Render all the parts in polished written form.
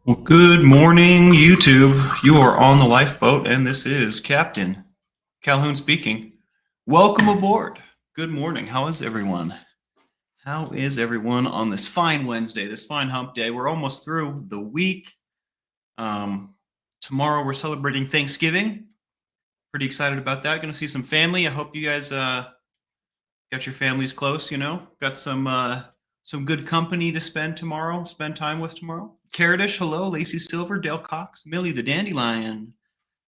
Well, good morning, YouTube. You are on the lifeboat, and this is Captain Calhoun speaking. Welcome aboard. Good morning. How is everyone? How is everyone on this fine Wednesday, this fine hump day? We're almost through the week. Um, Tomorrow we're celebrating Thanksgiving. Pretty excited about that. Going to see some family. I hope you guys got your families close. Got some good company to spend tomorrow. Spend time with tomorrow. Caradish, hello. Lacey Silver, Dale Cox, Millie the Dandelion,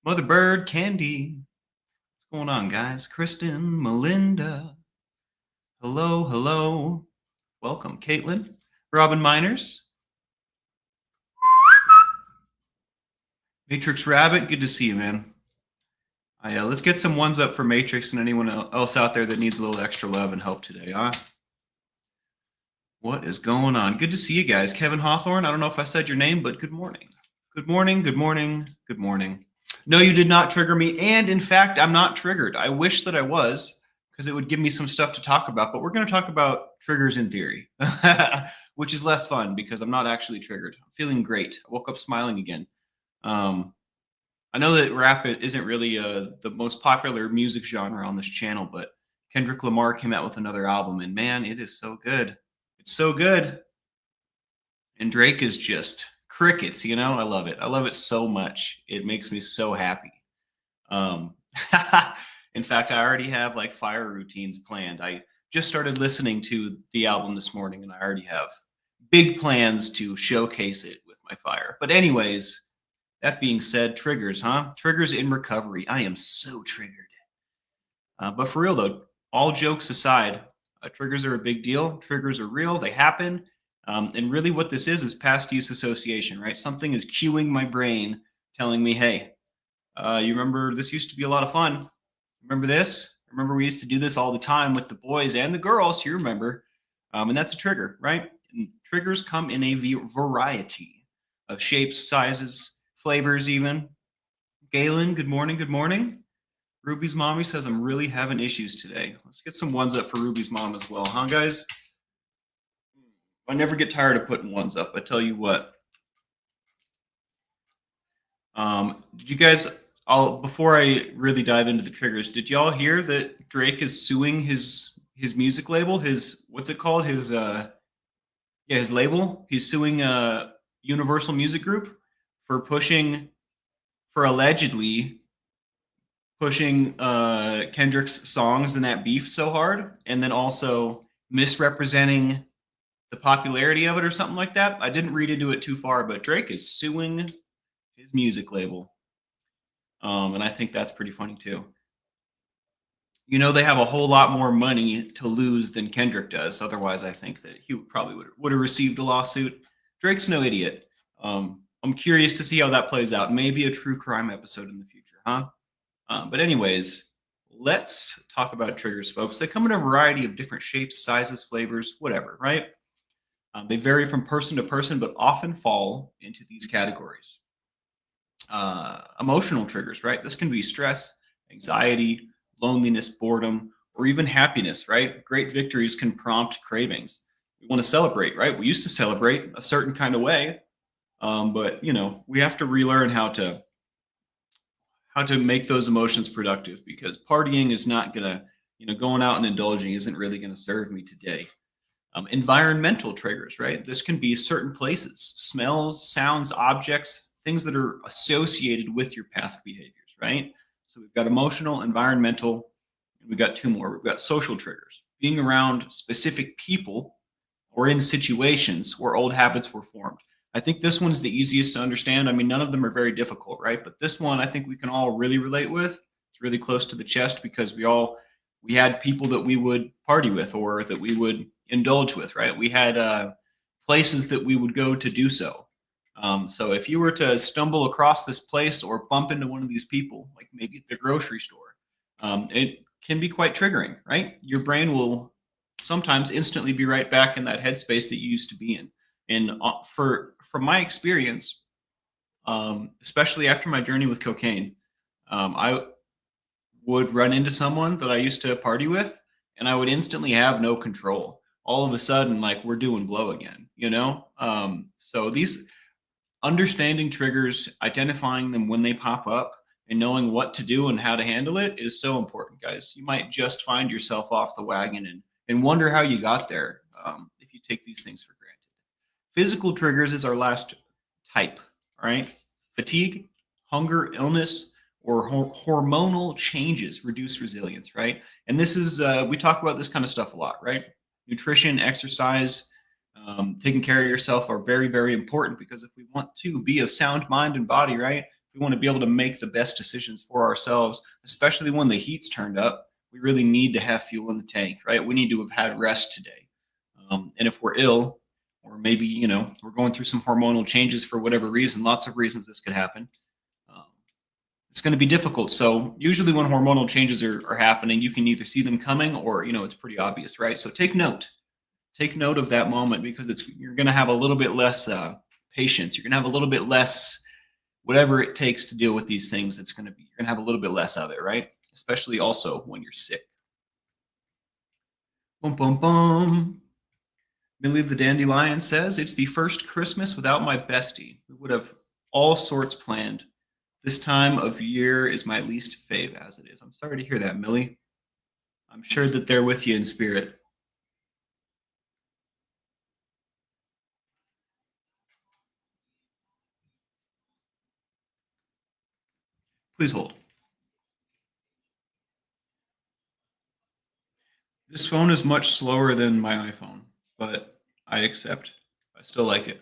Mother Bird, Candy. What's going on, guys? Kristen, Melinda, hello, hello. Welcome, Caitlin, Robin Miners, Matrix Rabbit. Good to see you, man. Let's get some ones up for Matrix and anyone else out there that needs a little extra love and help today, huh? What is going on? Good to see you guys. Kevin Hawthorne, I don't know if I said your name, but good morning. Good morning, good morning, good morning. No, you did not trigger me. And in fact, I'm not triggered. I wish that I was, because it would give me some stuff to talk about. But we're going to talk about triggers in theory, which is less fun because I'm not actually triggered. I'm feeling great. I woke up smiling again. I know that rap isn't really the most popular music genre on this channel, but Kendrick Lamar came out with another album, and man, it is so good. It's so good. And Drake is just crickets, I love it. I love it so much. It makes me so happy. Um, in fact, I already have like fire routines planned. I just started listening to the album this morning, and I already have big plans to showcase it with my fire. But anyways, that being said, triggers, huh? Triggers in recovery. I am so triggered. But for real though, all jokes aside, triggers are a big deal. Triggers are real. They happen. And really, what this is past use association, right? Something is cueing my brain, telling me, "Hey, you remember this used to be a lot of fun? Remember this? Remember we used to do this all the time with the boys and the girls. You remember?" And that's a trigger, right? And triggers come in a variety of shapes, sizes, flavors, even. Galen, good morning. Good morning. Ruby's mommy says I'm really having issues today. Let's get some ones up for Ruby's mom as well, huh, guys? I never get tired of putting ones up. I tell you what. Did you guys all before I really dive into the triggers? Did y'all hear that Drake is suing his music label? His what's it called? His label. He's suing Universal Music Group for allegedly pushing Kendrick's songs in that beef so hard, and then also misrepresenting the popularity of it or something like that. I didn't read into it too far, but Drake is suing his music label. And I think that's pretty funny too. They have a whole lot more money to lose than Kendrick does. Otherwise, I think that he probably would have received a lawsuit. Drake's no idiot. I'm curious to see how that plays out. Maybe a true crime episode in the future, huh? But anyways, let's talk about triggers, folks. They come in a variety of different shapes, sizes, flavors, whatever, right? They vary from person to person, but often fall into these categories. Emotional triggers, right? This can be stress, anxiety, loneliness, boredom, or even happiness, right? Great victories can prompt cravings. We want to celebrate, right? We used to celebrate a certain kind of way, but we have to relearn how to make those emotions productive, because partying is not gonna, going out and indulging isn't really gonna serve me today. Environmental triggers, right? This can be certain places, smells, sounds, objects, things that are associated with your past behaviors, right? So we've got emotional, environmental, and we've got two more. We've got social triggers, being around specific people or in situations where old habits were formed. I think this one's the easiest to understand. I mean, none of them are very difficult, right? But this one, I think we can all really relate with. It's really close to the chest because we had people that we would party with or that we would indulge with, right? We had places that we would go to do so. So if you were to stumble across this place or bump into one of these people, like maybe at the grocery store, it can be quite triggering, right? Your brain will sometimes instantly be right back in that headspace that you used to be in. And from my experience, especially after my journey with cocaine, I would run into someone that I used to party with, and I would instantly have no control. All of a sudden, like we're doing blow again, So understanding triggers, identifying them when they pop up, and knowing what to do and how to handle it is so important, guys. You might just find yourself off the wagon and wonder how you got there if you take these things for granted. Physical triggers is our last type, all right? Fatigue, hunger, illness, or hormonal changes reduce resilience, right? And this is, we talk about this kind of stuff a lot, right? Nutrition, exercise, taking care of yourself are very, very important because if we want to be of sound mind and body, right? If we want to be able to make the best decisions for ourselves, especially when the heat's turned up, we really need to have fuel in the tank, right? We need to have had rest today. And if we're ill, or maybe, we're going through some hormonal changes for whatever reason, lots of reasons this could happen. Um, it's going to be difficult. So usually when hormonal changes are happening, you can either see them coming or, it's pretty obvious, right? So take note of that moment because you're going to have a little bit less patience. You're going to have a little bit less whatever it takes to deal with these things. You're going to have a little bit less of it, right? Especially also when you're sick. Boom, boom, boom. Millie the Dandelion says, it's the first Christmas without my bestie. We would have all sorts planned. This time of year is my least fave as it is. I'm sorry to hear that, Millie. I'm sure that they're with you in spirit. Please hold. This phone is much slower than my iPhone, but I accept. I still like it.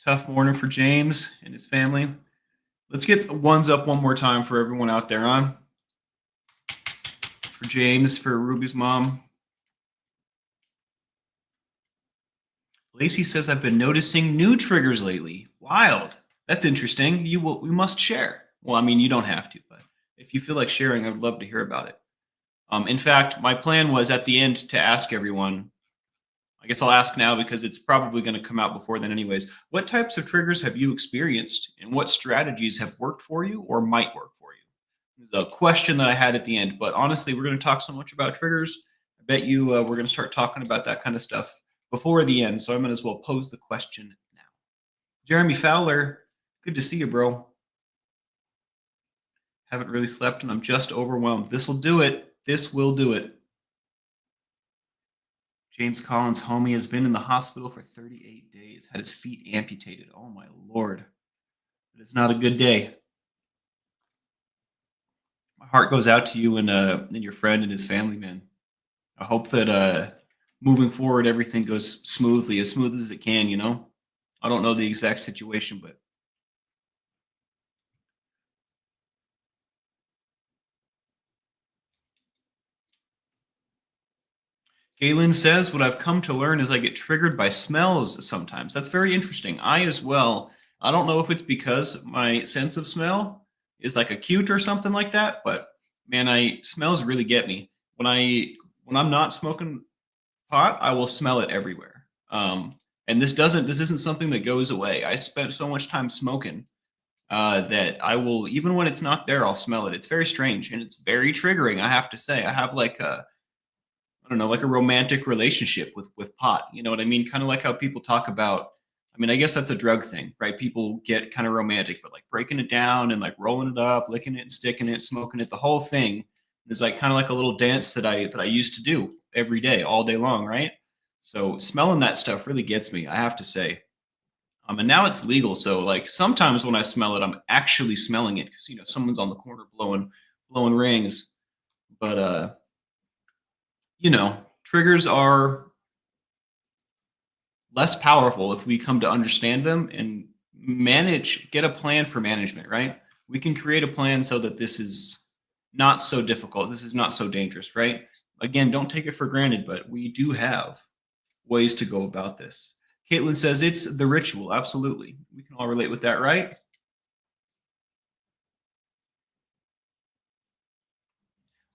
Tough morning for James and his family. Let's get ones up one more time for everyone out there on. For James, for Ruby's mom. Lacey says, I've been noticing new triggers lately. Wild. That's interesting. We must share. Well, I mean, you don't have to, but if you feel like sharing, I would love to hear about it. In fact, my plan was at the end to ask everyone. I guess I'll ask now because it's probably going to come out before then anyways. What types of triggers have you experienced and what strategies have worked for you or might work for you? There's a question that I had at the end, but honestly, we're going to talk so much about triggers. I bet you we're going to start talking about that kind of stuff before the end. So I might as well pose the question now. Jeremy Fowler, good to see you, bro. Haven't really slept and I'm just overwhelmed. This will do it. This will do it. James Collins' homie has been in the hospital for 38 days, had his feet amputated. Oh my Lord. It is not a good day. My heart goes out to you and your friend and his family, man. I hope that moving forward, everything goes smoothly, as smooth as it can, I don't know the exact situation, but Galen says, what I've come to learn is I get triggered by smells sometimes. That's very interesting. I as well. I don't know if it's because my sense of smell is like acute or something like that, but man, smells really get me. When I'm not smoking pot, I will smell it everywhere. And this isn't something that goes away. I spent so much time smoking that I will, even when it's not there, I'll smell it. It's very strange and it's very triggering. I have to say, I have like I don't know, like a romantic relationship with pot. You know what I mean? Kind of like how people talk about. I mean, I guess that's a drug thing, right? People get kind of romantic, but like breaking it down and like rolling it up, licking it and sticking it, smoking it, the whole thing is like kind of like a little dance that I used to do every day, all day long, right? So smelling that stuff really gets me, I have to say. And now it's legal, so like sometimes when I smell it, I'm actually smelling it because someone's on the corner blowing rings. But triggers are less powerful if we come to understand them and get a plan for management, right? We can create a plan so that this is not so difficult. This is not so dangerous, right? Again, don't take it for granted, but we do have ways to go about this. Caitlin says it's the ritual. Absolutely. We can all relate with that, right?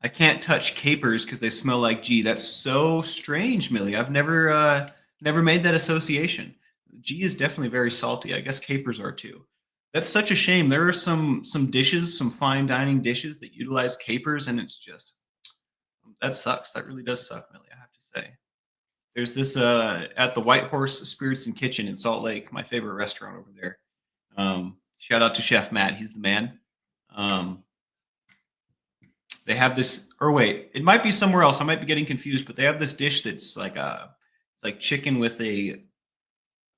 I can't touch capers because they smell like G. That's so strange, Millie. I've never made that association. G is definitely very salty. I guess capers are too. That's such a shame. There are some dishes, some fine dining dishes that utilize capers, and it's just that sucks. That really does suck, Millie. I have to say. There's this at the White Horse Spirits and Kitchen in Salt Lake, my favorite restaurant over there. Shout out to Chef Matt, he's the man. Um, they have this, or wait, it might be somewhere else. I might be getting confused, but they have this dish that's like it's like chicken with I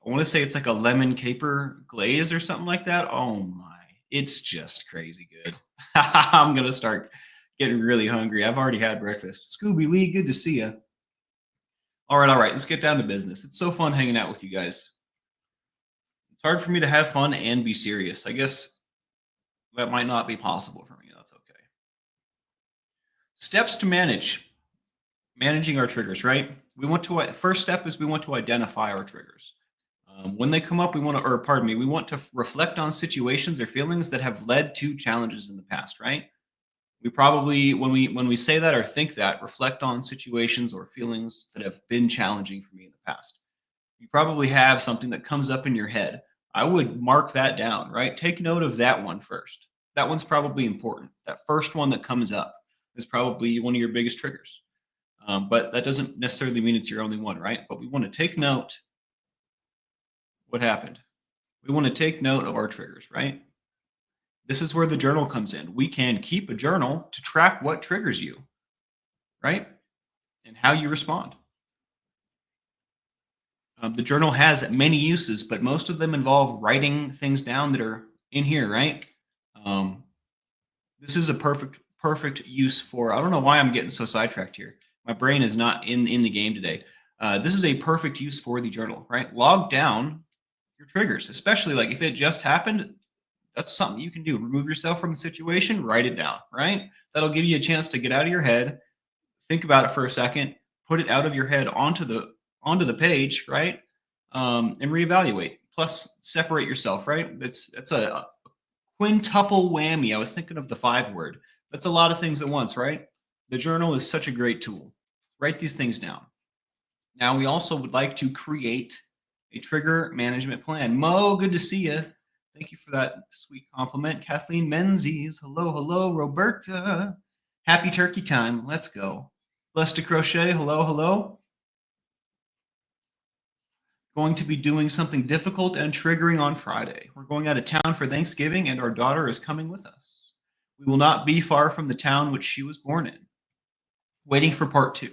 want to say it's like a lemon caper glaze or something like that. Oh my, it's just crazy good. I'm gonna start getting really hungry. I've already had breakfast. Scooby Lee, good to see you. All right, all right. Let's get down to business. It's so fun hanging out with you guys. It's hard for me to have fun and be serious. I guess that might not be possible for me. That's okay. Steps to managing our triggers, right? We want to first step is we want to identify our triggers. When they come up, we want to, or pardon me, we want to reflect on situations or feelings that have led to challenges in the past, right? We probably, when we say that or think that, reflect on situations or feelings that have been challenging for me in the past. You probably have something that comes up in your head. I would mark that down, right? Take note of that one first. That one's probably important. That first one that comes up is probably one of your biggest triggers. But that doesn't necessarily mean it's your only one, right? But we want to take note. What happened? We want to take note of our triggers, right? This is where the journal comes in. We can keep a journal to track what triggers you, right? And how you respond. The journal has many uses, but most of them involve writing things down that are in here, right? Um, this is a perfect use for. I don't know why I'm getting so sidetracked here. My brain is not in the game today. This is a perfect use for the journal, right? Log down your triggers, especially like if it just happened. That's something you can do. Remove yourself from the situation, write it down, right? That'll give you a chance to get out of your head, think about it for a second, put it out of your head onto the page, right? And reevaluate. Plus, separate yourself, right? That's a quintuple whammy. I was thinking of the 5 word. That's a lot of things at once, right? The journal is such a great tool. Write these things down. Now, we also would like to create a trigger management plan. Mo, good to see you. Thank you for that sweet compliment. Kathleen Menzies, hello, hello. Roberta, happy turkey time. Let's go. Blessed to Crochet, hello, hello. Going to be doing something difficult and triggering on Friday. We're going out of town for Thanksgiving, and our daughter is coming with us. We will not be far from the town which she was born in. Waiting for part 2.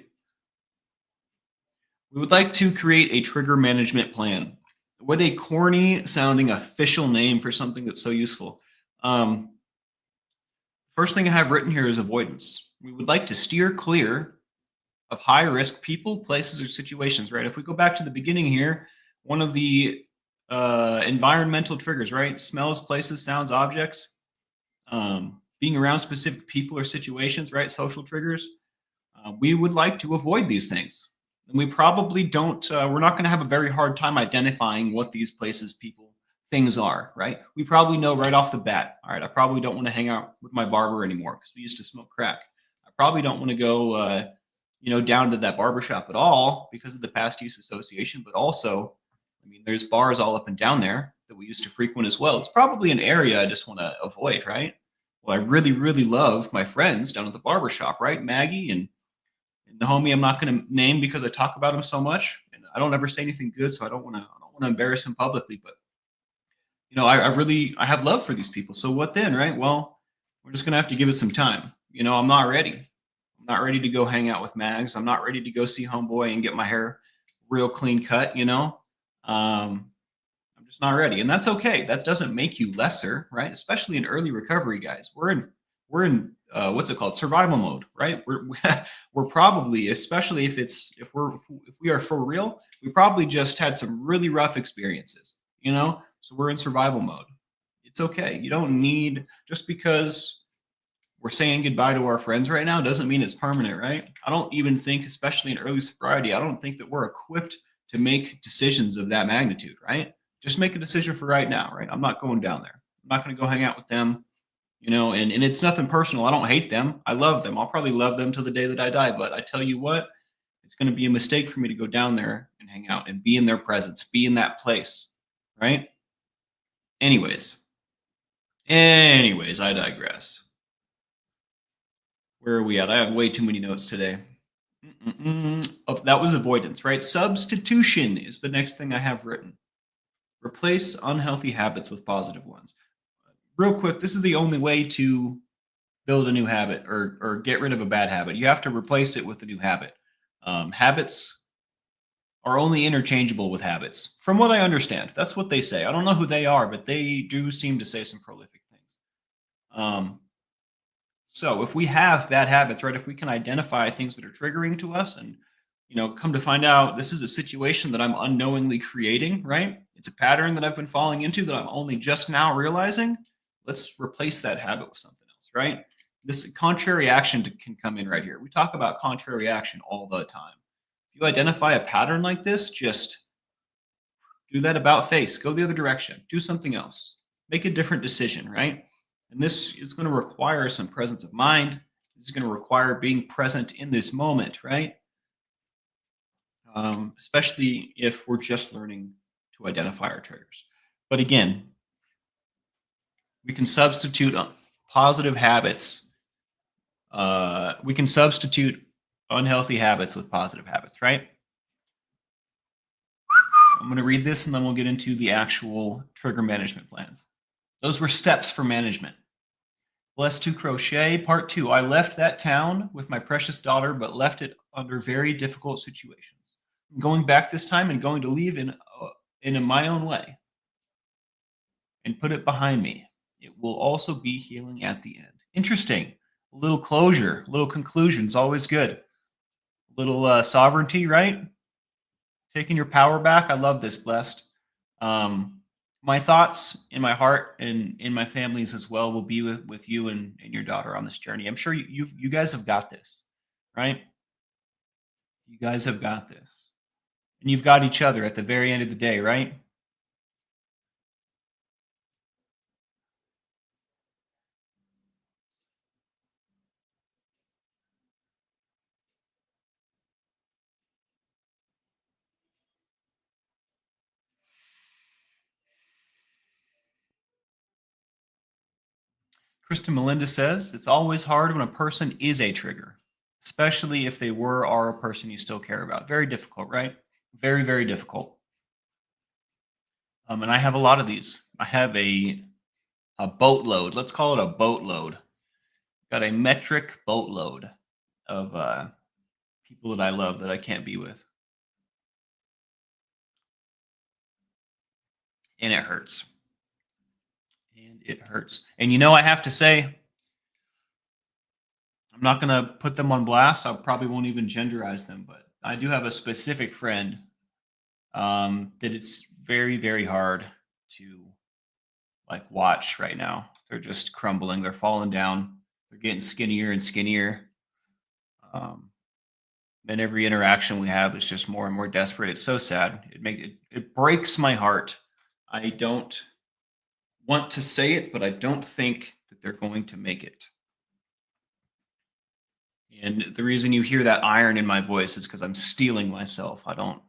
We would like to create a trigger management plan. What a corny sounding official name for something that's so useful. First thing I have written here is avoidance. We would like to steer clear of high risk people, places, or situations, right? If we go back to the beginning here, one of the environmental triggers, right? Smells, places, sounds, objects, being around specific people or situations, right? Social triggers. We would like to avoid these things. And we probably don't, we're not going to have a very hard time identifying what these places, people, things are, right? We probably know right off the bat, all right, I probably don't want to hang out with my barber anymore because we used to smoke crack. I probably don't want to go, down to that barbershop at all because of the past use association. But also, I mean, there's bars all up and down there that we used to frequent as well. It's probably an area I just want to avoid, right? Well, I really, really love my friends down at the barbershop, right? Maggie and the homie I'm not going to name because I talk about him so much, and I don't ever say anything good, so I don't want to embarrass him publicly. But I have love for these people. So what then, right? Well, we're just gonna have to give it some time. I'm not ready. I'm not ready to go hang out with Mags. I'm not ready to go see Homeboy and get my hair real clean cut. I'm just not ready, and that's okay. That doesn't make you lesser, right? Especially in early recovery, guys. We're in what's it called? Survival mode, right? We're probably, especially if we are for real, we probably just had some really rough experiences, So we're in survival mode. It's okay. You don't need, just because we're saying goodbye to our friends right now doesn't mean it's permanent, right? I don't even think, especially in early sobriety, I don't think that we're equipped to make decisions of that magnitude, right? Just make a decision for right now, right? I'm not going down there. I'm not going to go hang out with them, and it's nothing personal. I don't hate them. I love them. I'll probably love them till the day that I die. But I tell you what, it's going to be a mistake for me to go down there and hang out and be in their presence, be in that place, right? Anyways, I digress. Where are we at? I have way too many notes today. Oh, that was avoidance, right? Substitution is the next thing I have written. Replace unhealthy habits with positive ones. Real quick, this is the only way to build a new habit or get rid of a bad habit. You have to replace it with a new habit. Habits are only interchangeable with habits, from what I understand. That's what they say. I don't know who they are, but they do seem to say some prolific things. Um, so if we have bad habits, right, if we can identify things that are triggering to us and come to find out this is a situation that I'm unknowingly creating, right? It's a pattern that I've been falling into that I'm only just now realizing. Let's replace that habit with something else, right? This contrary action can come in right here. We talk about contrary action all the time. If you identify a pattern like this, just do that about face, go the other direction, do something else, make a different decision, right? And this is going to require some presence of mind. This is going to require being present in this moment, right? Especially if we're just learning to identify our triggers. But again, we can substitute positive habits. We can substitute unhealthy habits with positive habits, right? I'm going to read this and then we'll get into the actual trigger management plans. Those were steps for management. Blessed to crochet. Part 2. I left that town with my precious daughter, but left it under very difficult situations. I'm going back this time and going to leave in my own way and put it behind me. It will also be healing at the end. Interesting. A little closure, a little conclusion is always good. A little sovereignty, right? Taking your power back. I love this, Blessed. My thoughts in my heart and in my families as well will be with you and your daughter on this journey. I'm sure you guys have got this, right? You guys have got this. And you've got each other at the very end of the day, right? Krista Melinda says, it's always hard when a person is a trigger, especially if they were or are a person you still care about. Very difficult, right? Very, very difficult. And I have a lot of these. I have a boatload. Let's call it a boatload. Got a metric boatload of people that I love that I can't be with. And it hurts. And it hurts. And I have to say, I'm not going to put them on blast. I probably won't even genderize them, but I do have a specific friend that it's very, very hard to watch right now. They're just crumbling. They're falling down. They're getting skinnier and skinnier. And every interaction we have is just more and more desperate. It's so sad. It breaks my heart. I don't want to say it, but I don't think that they're going to make it. And the reason you hear that iron in my voice is because I'm steeling myself. I don't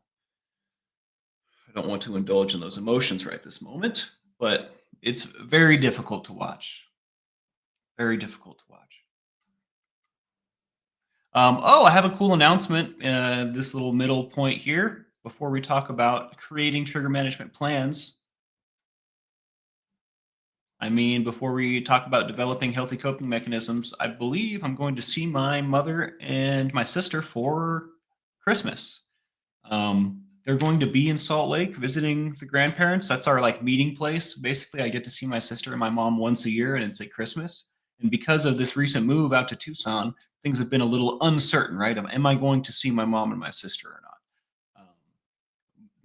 want to indulge in those emotions right this moment, but it's very difficult to watch. Very difficult to watch. I have a cool announcement. This little middle point here before we talk about creating trigger management plans. Before we talk about developing healthy coping mechanisms, I believe I'm going to see my mother and my sister for Christmas. They're going to be in Salt Lake visiting the grandparents. That's our meeting place. Basically, I get to see my sister and my mom once a year, and it's at Christmas. And because of this recent move out to Tucson, things have been a little uncertain, right? Am I going to see my mom and my sister or not?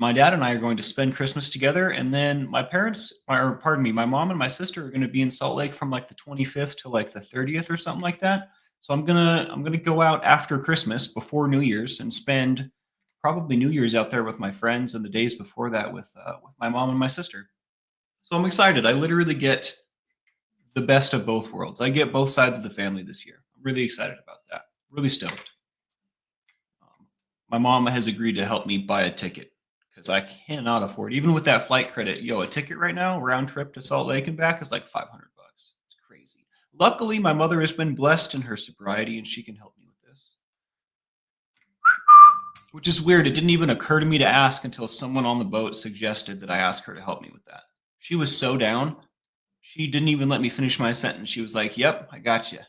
My dad and I are going to spend Christmas together, and then my mom and my sister are going to be in Salt Lake from the 25th to the 30th or something like that. So I'm gonna go out after Christmas, before New Year's, and spend probably New Year's out there with my friends, and the days before that with my mom and my sister. So I'm excited. I literally get the best of both worlds. I get both sides of the family this year. I'm really excited about that. Really stoked. My mom has agreed to help me buy a ticket because I cannot afford, even with that flight credit. A ticket right now, round trip to Salt Lake and back, is like $500. It's crazy. Luckily, my mother has been blessed in her sobriety, and she can help me with this. which is weird. It didn't even occur to me to ask until someone on the boat suggested that I ask her to help me with that. She was so down. She didn't even let me finish my sentence. She was like, "Yep, I got you."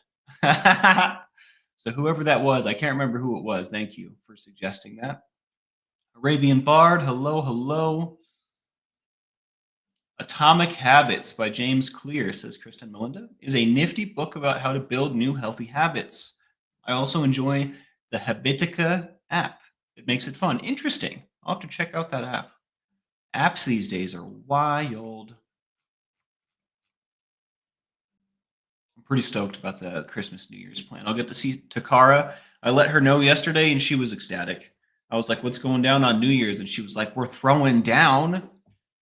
So whoever that was, I can't remember who it was. Thank you for suggesting that. Arabian Bard, hello, hello. Atomic Habits by James Clear, says Kristen Melinda, is a nifty book about how to build new healthy habits. I also enjoy the Habitica app. It makes it fun. Interesting. I'll have to check out that app. Apps these days are wild. I'm pretty stoked about the Christmas New Year's plan. I'll get to see Takara. I let her know yesterday and she was ecstatic. I was like, "What's going down on New Year's?" And she was like, "We're throwing down."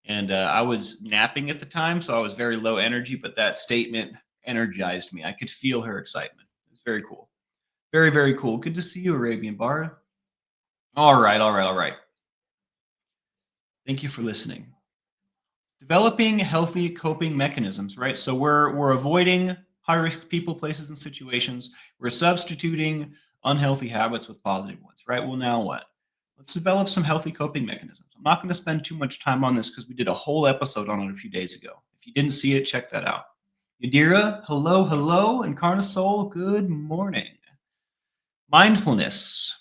And I was napping at the time, so I was very low energy, but that statement energized me. I could feel her excitement. It's very cool. Very, very cool. Good to see you, Arabian Bard. All right, all right, all right. Thank you for listening. Developing healthy coping mechanisms, right? So we're avoiding high risk people, places, and situations. We're substituting unhealthy habits with positive ones, right? Well, now what? Let's develop some healthy coping mechanisms. I'm not going to spend too much time on this because we did a whole episode on it a few days ago. If you didn't see it, check that out. Yadira, hello, hello, and Carnosol, good morning. Mindfulness.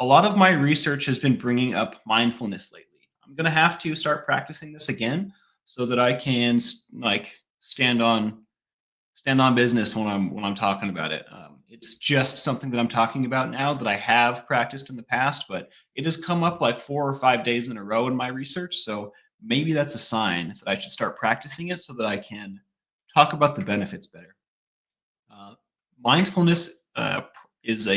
A lot of my research has been bringing up mindfulness lately. I'm going to have to start practicing this again so that I can stand on business when I'm talking about it. It's just something that I'm talking about now that I have practiced in the past, but it has come up like 4 or 5 days in a row in my research. So maybe that's a sign that I should start practicing it so that I can talk about the benefits better. Mindfulness is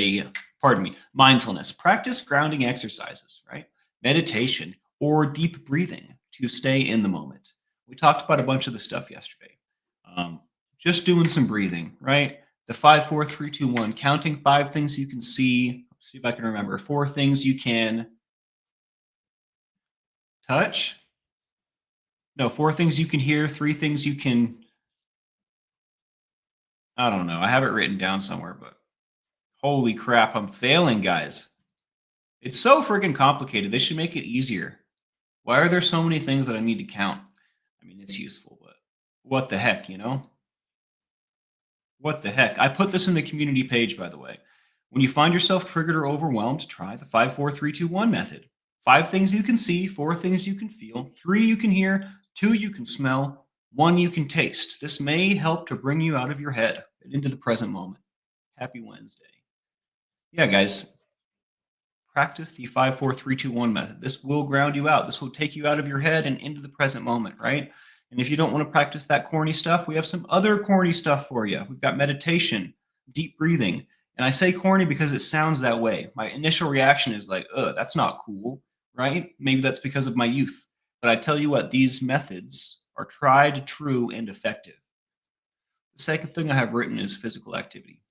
mindfulness. Practice grounding exercises, right? Meditation or deep breathing to stay in the moment. We talked about a bunch of the stuff yesterday. Just doing some breathing, right? The 5, 4, 3, 2, 1, counting 5 things you can see. Let's see if I can remember. 4 things you can touch. No, 4 things you can hear. 3 things you can. I don't know. I have it written down somewhere, but holy crap, I'm failing, guys. It's so freaking complicated. They should make it easier. Why are there so many things that I need to count? I mean, it's useful, but what the heck, you know? What the heck? I put this in the community page, by the way. When you find yourself triggered or overwhelmed, try the 5, 4, 3, 2, 1 method. 5 things you can see, 4 things you can feel, 3 you can hear, 2 you can smell, 1 you can taste. This may help to bring you out of your head and into the present moment. Happy Wednesday. Yeah, guys, practice the 5, 4, 3, 2, 1 method. This will ground you out. This will take you out of your head and into the present moment, right? And if you don't want to practice that corny stuff, we have some other corny stuff for you. We've got meditation, deep breathing. And I say corny because it sounds that way. My initial reaction is like, ugh, that's not cool, right? Maybe that's because of my youth. But I tell you what, these methods are tried, true, and effective. The second thing I have written is physical activity.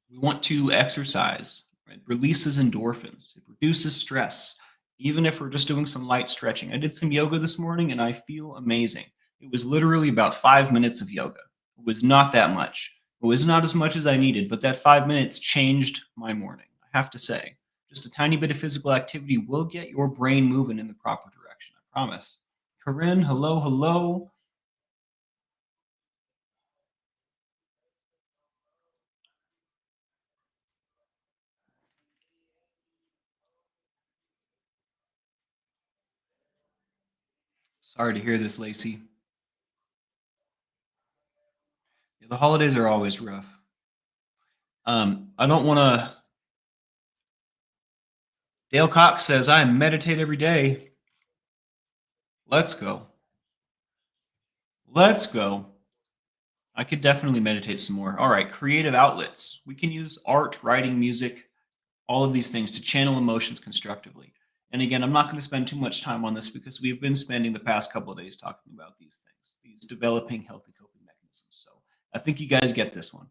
We want to exercise. It releases endorphins. It reduces stress, even if we're just doing some light stretching. I did some yoga this morning and I feel amazing. It was literally about 5 minutes of yoga. It was not that much. It was not as much as I needed, but that 5 minutes changed my morning. I have to say, just a tiny bit of physical activity will get your brain moving in the proper direction. I promise. Corinne, hello, hello. Sorry to hear this, Lacey. Yeah, the holidays are always rough. I don't want to. Dale Cox says, I meditate every day. Let's go. Let's go. I could definitely meditate some more. All right, creative outlets. We can use art, writing, music, all of these things to channel emotions constructively. And again, I'm not going to spend too much time on this because we've been spending the past couple of days talking about these things, these developing healthy coping mechanisms. So I think you guys get this one.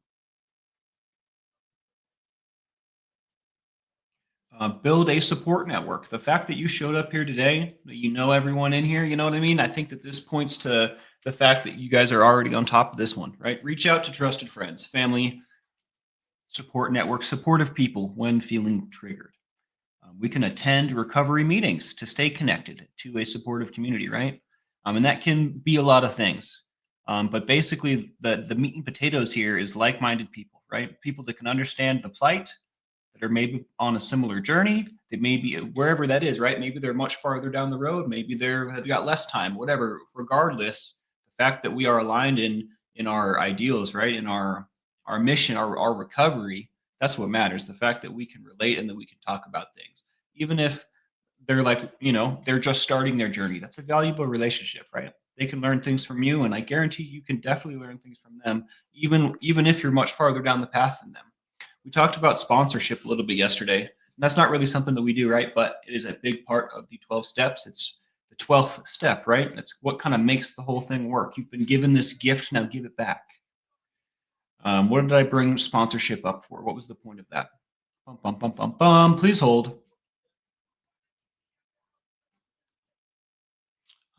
Build a support network. The fact that you showed up here today, that you know everyone in here, you know what I mean? I think that this points to the fact that you guys are already on top of this one, right? Reach out to trusted friends, family, support network, supportive people when feeling triggered. We can attend recovery meetings to stay connected to a supportive community, right? And that can be a lot of things. But basically, the meat and potatoes here is like-minded people, right? People that can understand the plight, that are maybe on a similar journey, that maybe wherever that is, right? Maybe they're much farther down the road, maybe they've got less time, whatever. Regardless, the fact that we are aligned in our ideals, right? In our mission, our recovery, that's what matters. The fact that we can relate and that we can talk about things, even if they're like, they're just starting their journey. That's a valuable relationship, right? They can learn things from you, and I guarantee you can definitely learn things from them, even if you're much farther down the path than them. We talked about sponsorship a little bit yesterday. And that's not really something that we do, right? But it is a big part of the 12 steps. It's the 12th step, right? That's what kind of makes the whole thing work. You've been given this gift, now give it back. What did I bring sponsorship up for? What was the point of that? Bum, bum, bum, bum, bum. Please hold.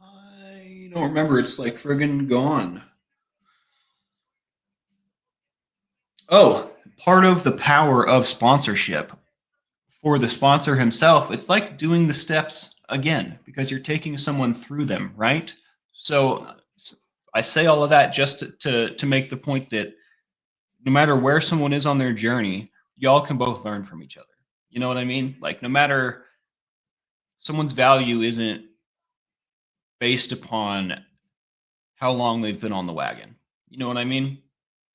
I don't remember. It's like friggin' gone. Oh, part of the power of sponsorship for the sponsor himself, it's like doing the steps again because you're taking someone through them, right? So I say all of that just to make the point that no matter where someone is on their journey, y'all can both learn from each other. You know what I mean? Like no matter someone's value isn't based upon how long they've been on the wagon. You know what I mean?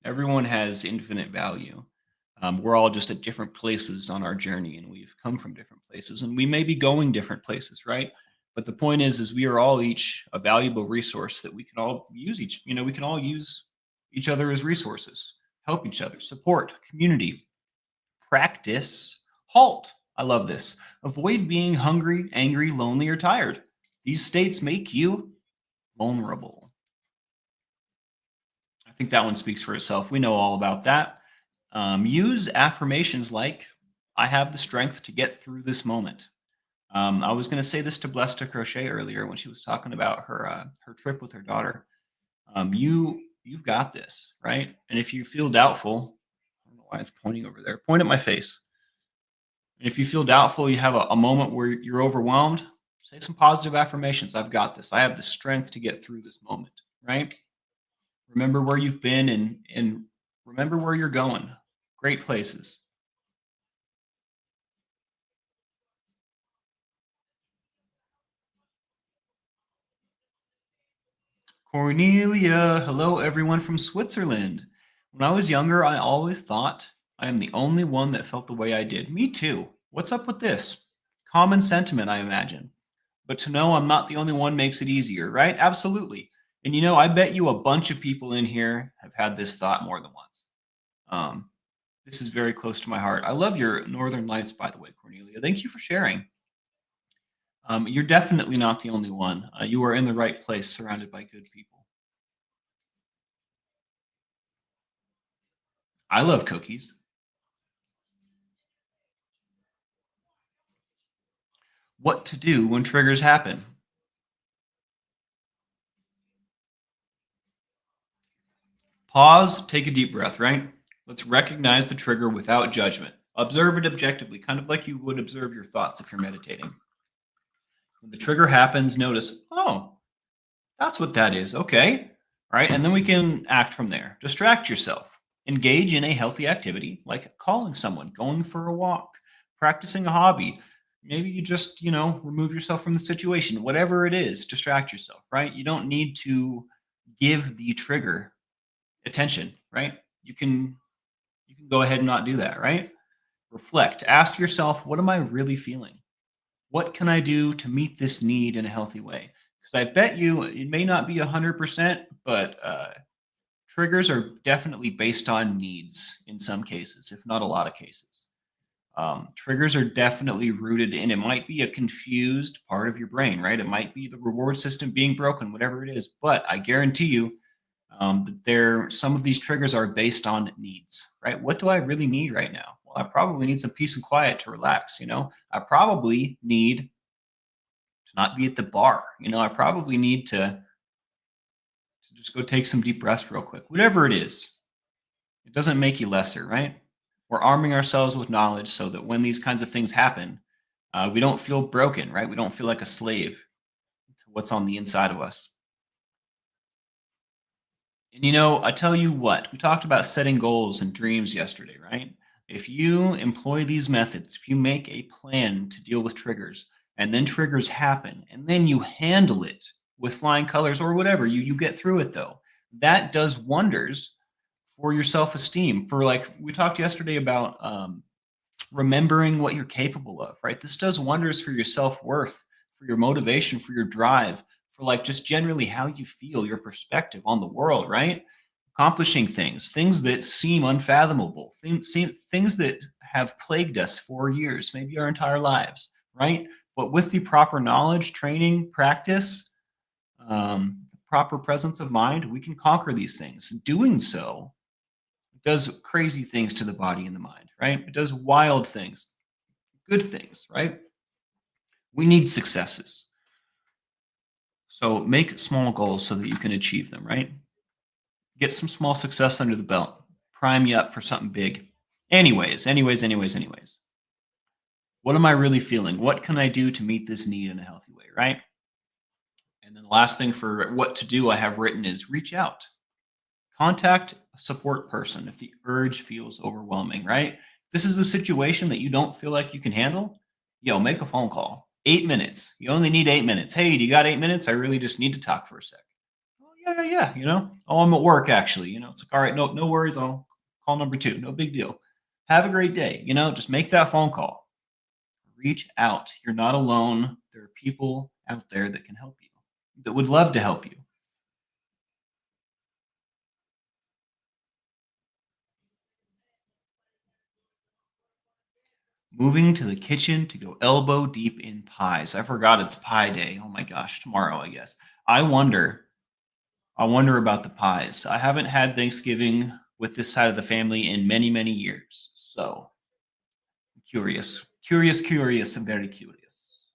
Everyone has infinite value. We're all just at different places on our journey, and we've come from different places, and we may be going different places, right? But the point is we are all each a valuable resource that we can all use we can all use each other as resources, help each other, support, community, practice, halt. I love this. Avoid being hungry, angry, lonely, or tired. These states make you vulnerable. I think that one speaks for itself. We know all about that. Use affirmations like, I have the strength to get through this moment. I was going to say this to Blessed to Crochet earlier when she was talking about her trip with her daughter. You've got this, right? And if you feel doubtful, I don't know why it's pointing over there. Point at my face. And if you feel doubtful, you have a moment where you're overwhelmed, say some positive affirmations. I've got this. I have the strength to get through this moment, right? Remember where you've been and remember where you're going. Great places. Cornelia, hello everyone from Switzerland. When I was younger, I always thought I am the only one that felt the way I did. Me too. What's up with this? Common sentiment, I imagine. But to know I'm not the only one makes it easier, right? Absolutely. And I bet you a bunch of people in here have had this thought more than once. This is very close to my heart. I love your Northern Lights, by the way, Cornelia. Thank you for sharing. You're definitely not the only one. You are in the right place, surrounded by good people. I love cookies. What to do when triggers happen? Pause, take a deep breath, right? Let's recognize the trigger without judgment. Observe it objectively, kind of like you would observe your thoughts if you're meditating. When the trigger happens, notice, oh, that's what that is. Okay. Right. And then we can act from there. Distract yourself. Engage in a healthy activity like calling someone, going for a walk, practicing a hobby. Maybe you just, remove yourself from the situation. Whatever it is, distract yourself, right? You don't need to give the trigger attention, right? You can go ahead and not do that, right? Reflect. Ask yourself, what am I really feeling? What can I do to meet this need in a healthy way? Because I bet you it may not be 100%, but triggers are definitely based on needs in some cases, if not a lot of cases. Triggers are definitely rooted in, it might be a confused part of your brain, right? It might be the reward system being broken, whatever it is. But I guarantee you that some of these triggers are based on needs, right? What do I really need right now? Well, I probably need some peace and quiet to relax. I probably need to not be at the bar. I probably need to just go take some deep breaths real quick. Whatever it is, it doesn't make you lesser, right? We're arming ourselves with knowledge so that when these kinds of things happen, We don't feel broken, right? We don't feel like a slave to what's on the inside of us. And I tell you what, we talked about setting goals and dreams yesterday, right? If you employ these methods, if you make a plan to deal with triggers, and then triggers happen, and then you handle it with flying colors or whatever, you get through it though. That does wonders for your self-esteem. For like we talked yesterday about remembering what you're capable of, right? This does wonders for your self-worth, for your motivation, for your drive, for like just generally how you feel, your perspective on the world, right? Accomplishing things that seem unfathomable, things that have plagued us for years, maybe our entire lives, right? But with the proper knowledge, training, practice, proper presence of mind, we can conquer these things. Doing so does crazy things to the body and the mind, right? It does wild things, good things, right? We need successes. So make small goals so that you can achieve them, right? Get some small success under the belt. Prime you up for something big. Anyways. What am I really feeling? What can I do to meet this need in a healthy way, right? And then the last thing for what to do I have written is reach out. Contact a support person if the urge feels overwhelming, right? This is the situation that you don't feel like you can handle. Yo, make a phone call. 8 minutes. You only need 8 minutes. Hey, do you got 8 minutes? I really just need to talk for a sec. Oh, yeah. Oh, I'm at work actually. It's like, all right, no worries. I'll call number two. No big deal. Have a great day. Just make that phone call. Reach out. You're not alone. There are people out there that can help you, that would love to help you. Moving to the kitchen to go elbow deep in pies. I forgot it's pie day. Oh my gosh, tomorrow, I guess. I wonder, I wonder about the pies. I haven't had Thanksgiving with this side of the family in many, many years. So curious, and very curious.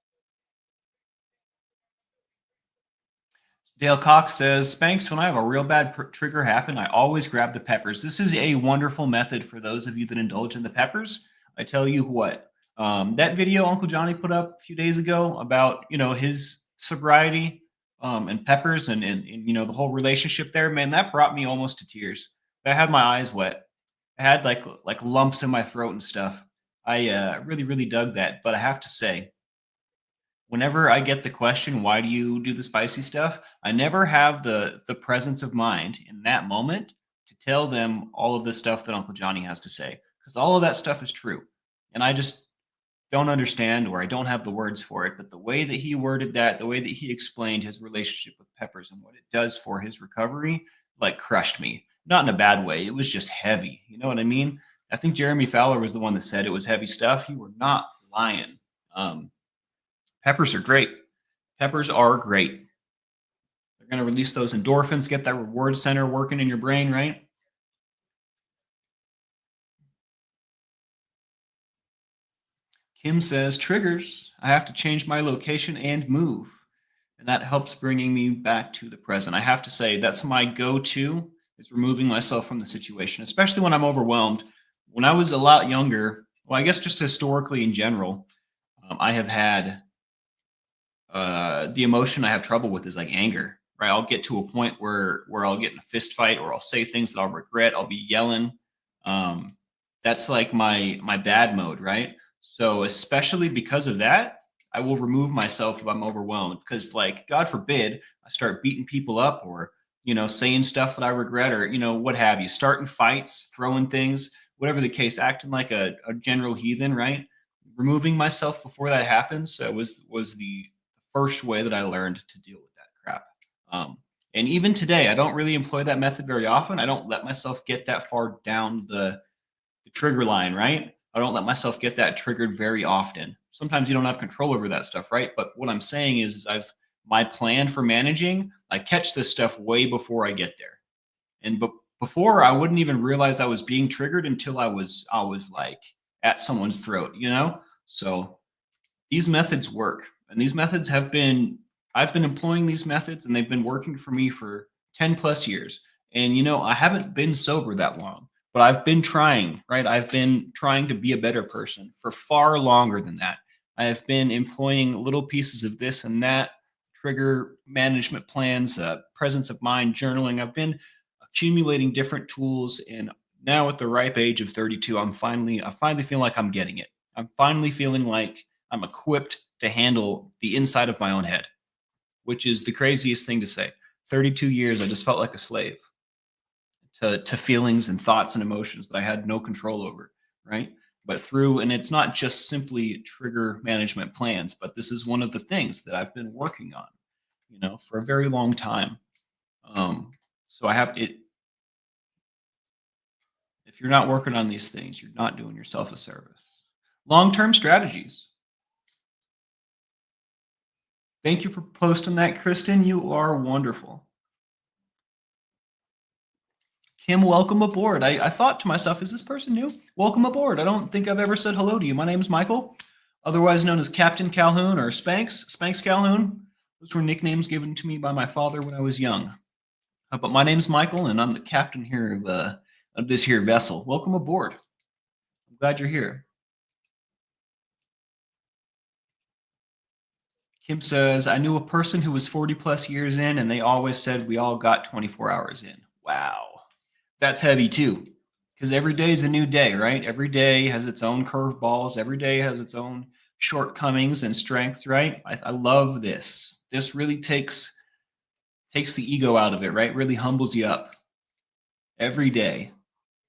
Dale Cox says, Spanks, when I have a real bad trigger happen, I always grab the peppers. This is a wonderful method for those of you that indulge in the peppers. I tell you what, that video Uncle Johnny put up a few days ago about, his sobriety and peppers and, the whole relationship there, man, that brought me almost to tears. I had my eyes wet. I had like lumps in my throat and stuff. I really, really dug that. But I have to say, whenever I get the question, why do you do the spicy stuff? I never have the presence of mind in that moment to tell them all of the stuff that Uncle Johnny has to say, because all of that stuff is true. And I just don't understand, or I don't have the words for it. But the way that he worded that, the way that he explained his relationship with peppers and what it does for his recovery, like crushed me. Not in a bad way. It was just heavy. You know what I mean? I think Jeremy Fowler was the one that said it was heavy stuff. You were not lying. Peppers are great. Peppers are great. They're going to release those endorphins, get that reward center working in your brain, right? Kim says, triggers. I have to change my location and move. And that helps bringing me back to the present. I have to say, that's my go-to, is removing myself from the situation, especially when I'm overwhelmed. When I was a lot younger, well, I guess just historically in general, I have had the emotion I have trouble with is like anger, right? I'll get to a point where I'll get in a fist fight, or I'll say things that I'll regret. I'll be yelling. Um, that's like my bad mode, right? So especially because of that, I will remove myself if I'm overwhelmed, because like God forbid I start beating people up, or saying stuff that I regret, or what have you, starting fights, throwing things, whatever the case, acting like a general heathen, right? Removing myself before that happens was the first way that I learned to deal with that crap. And even today, I don't really employ that method very often. I don't let myself get that far down the trigger line, right? I don't let myself get that triggered very often. Sometimes you don't have control over that stuff, right? But what I'm saying is I've my plan for managing, I catch this stuff way before I get there. And before, I wouldn't even realize I was being triggered until I was like at someone's throat. So these methods work, and these methods I've been employing these methods, and they've been working for me for 10 plus years. And I haven't been sober that long, but I've been trying, right? I've been trying to be a better person for far longer than that. I have been employing little pieces of this and that, trigger management plans, presence of mind, journaling. I've been accumulating different tools, and now at the ripe age of 32, I finally feel like I'm getting it. I'm finally feeling like I'm equipped to handle the inside of my own head, which is the craziest thing to say. 32 years, I just felt like a slave to feelings and thoughts and emotions that I had no control over, right? But and it's not just simply trigger management plans, but this is one of the things that I've been working on, for a very long time. So I have it. If you're not working on these things, you're not doing yourself a service. Long-term strategies. Thank you for posting that, Kristen. You are wonderful. Kim, welcome aboard. I thought to myself, is this person new? Welcome aboard. I don't think I've ever said hello to you. My name is Michael, otherwise known as Captain Calhoun or Spanx Calhoun. Those were nicknames given to me by my father when I was young. But my name's Michael, and I'm the captain here of this here vessel. Welcome aboard. I'm glad you're here. Kim says, I knew a person who was 40 plus years in, and they always said we all got 24 hours in. Wow. That's heavy too, because every day is a new day, right? Every day has its own curveballs. Every day has its own shortcomings and strengths, right? I love this. This really takes the ego out of it, right? Really humbles you up. Every day,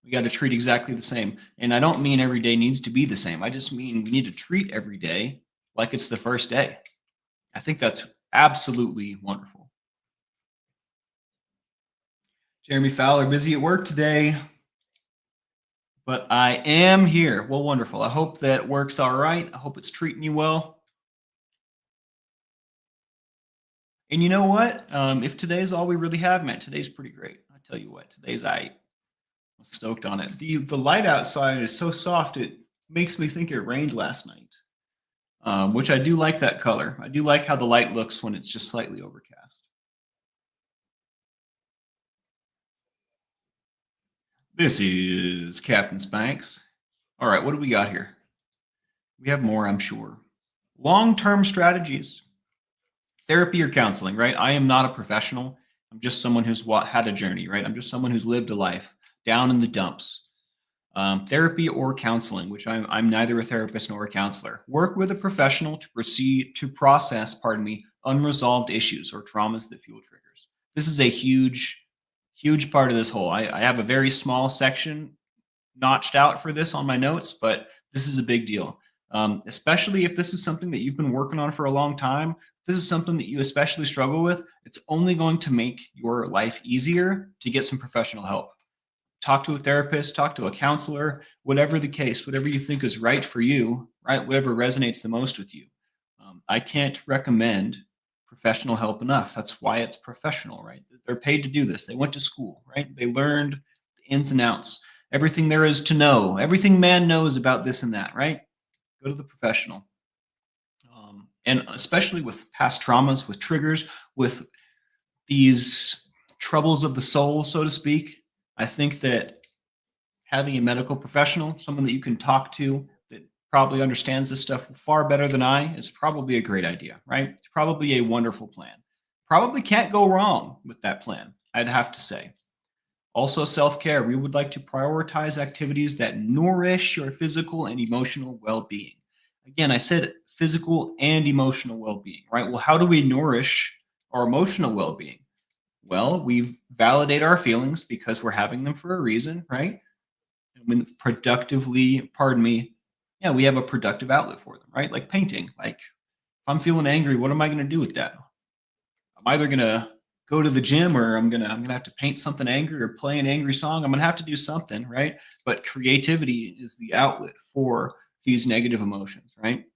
we got to treat exactly the same. And I don't mean every day needs to be the same. I just mean we need to treat every day like it's the first day. I think that's absolutely wonderful. Jeremy Fowler, busy at work today, but I am here. Well, wonderful. I hope that works all right. I hope it's treating you well. And you know what? If today's all we really have, man, today's pretty great. I tell you what, I'm stoked on it. The light outside is so soft it makes me think it rained last night, which I do like that color. I do like how the light looks when it's just slightly overcast. This is Captain Spanx. All right, what do we got here? We have more, I'm sure. Long-term strategies. Therapy or counseling, right? I am not a professional. I'm just someone who's had a journey, right? I'm just someone who's lived a life down in the dumps. Therapy or counseling, which I'm neither a therapist nor a counselor. Work with a professional to process, unresolved issues or traumas that fuel triggers. This is a huge part of this whole. I have a very small section notched out for this on my notes, but this is a big deal. Especially if this is something that you've been working on for a long time. This is something that you especially struggle with. It's only going to make your life easier to get some professional help. Talk to a therapist, talk to a counselor, whatever the case, whatever you think is right for you, right? Whatever resonates the most with you. I can't recommend professional help enough. That's why it's professional, right? They're paid to do this. They went to school, right? They learned the ins and outs, everything there is to know, everything man knows about this and that, right? Go to the professional. And especially with past traumas, with triggers, with these troubles of the soul, so to speak, I think that having a medical professional, someone that you can talk to that probably understands this stuff far better than I, is probably a great idea, right? It's probably a wonderful plan. Probably can't go wrong with that plan, I'd have to say. Also, self-care. We would like to prioritize activities that nourish your physical and emotional well-being. Again, I said physical and emotional well-being, right? Well, how do we nourish our emotional well-being? Well, we validate our feelings because we're having them for a reason, right? And when we have a productive outlet for them, right? Like painting. Like if I'm feeling angry, what am I going to do with that? I'm either going to go to the gym or I'm gonna have to paint something angry or play an angry song. I'm gonna have to do something, right? But creativity is the outlet for these negative emotions, right?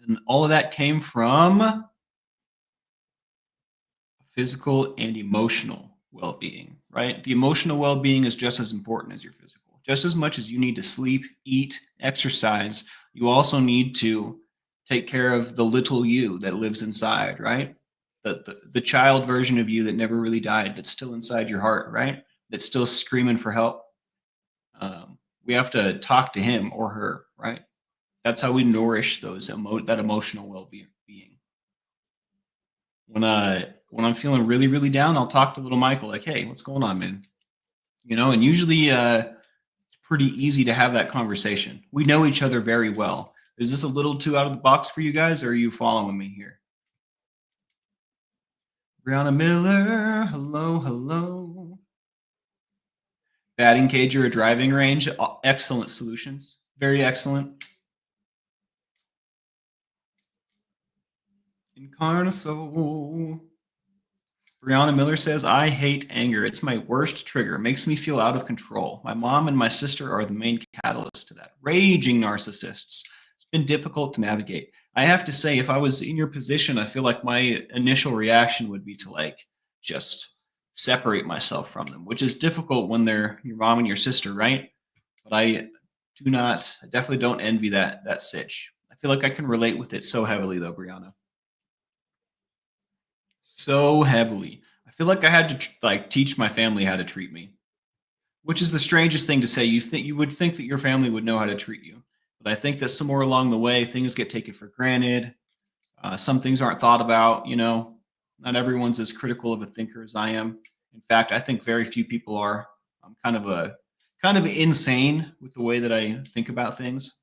And all of that came from physical and emotional well-being, right? The emotional well-being is just as important as your physical. Just as much as you need to sleep, eat, exercise, you also need to take care of the little you that lives inside, right? The child version of you that never really died, that's still inside your heart, right? That's still screaming for help. We have to talk to him or her, right? That's how we nourish that emotional well-being. When I'm feeling really, really down, I'll talk to little Michael like, "Hey, what's going on, man?" And usually it's pretty easy to have that conversation. We know each other very well. Is this a little too out of the box for you guys, or are you following me here? Brianna Miller, hello, hello. Batting cage or a driving range, excellent solutions. Very excellent. Incarnaso. Brianna Miller says, I hate anger. It's my worst trigger. Makes me feel out of control. My mom and my sister are the main catalyst to that. Raging narcissists. It's been difficult to navigate. I have to say, if I was in your position, I feel like my initial reaction would be to just separate myself from them, which is difficult when they're your mom and your sister, right? But I definitely don't envy that sitch. I feel like I can relate with it so heavily though, Brianna. So heavily. I feel like I had to teach my family how to treat me, which is the strangest thing to say. You would think that your family would know how to treat you, but I think that somewhere along the way things get taken for granted. Some things aren't thought about. Not everyone's as critical of a thinker as I am. In fact, I think very few people are. I'm kind of insane with the way that I think about things.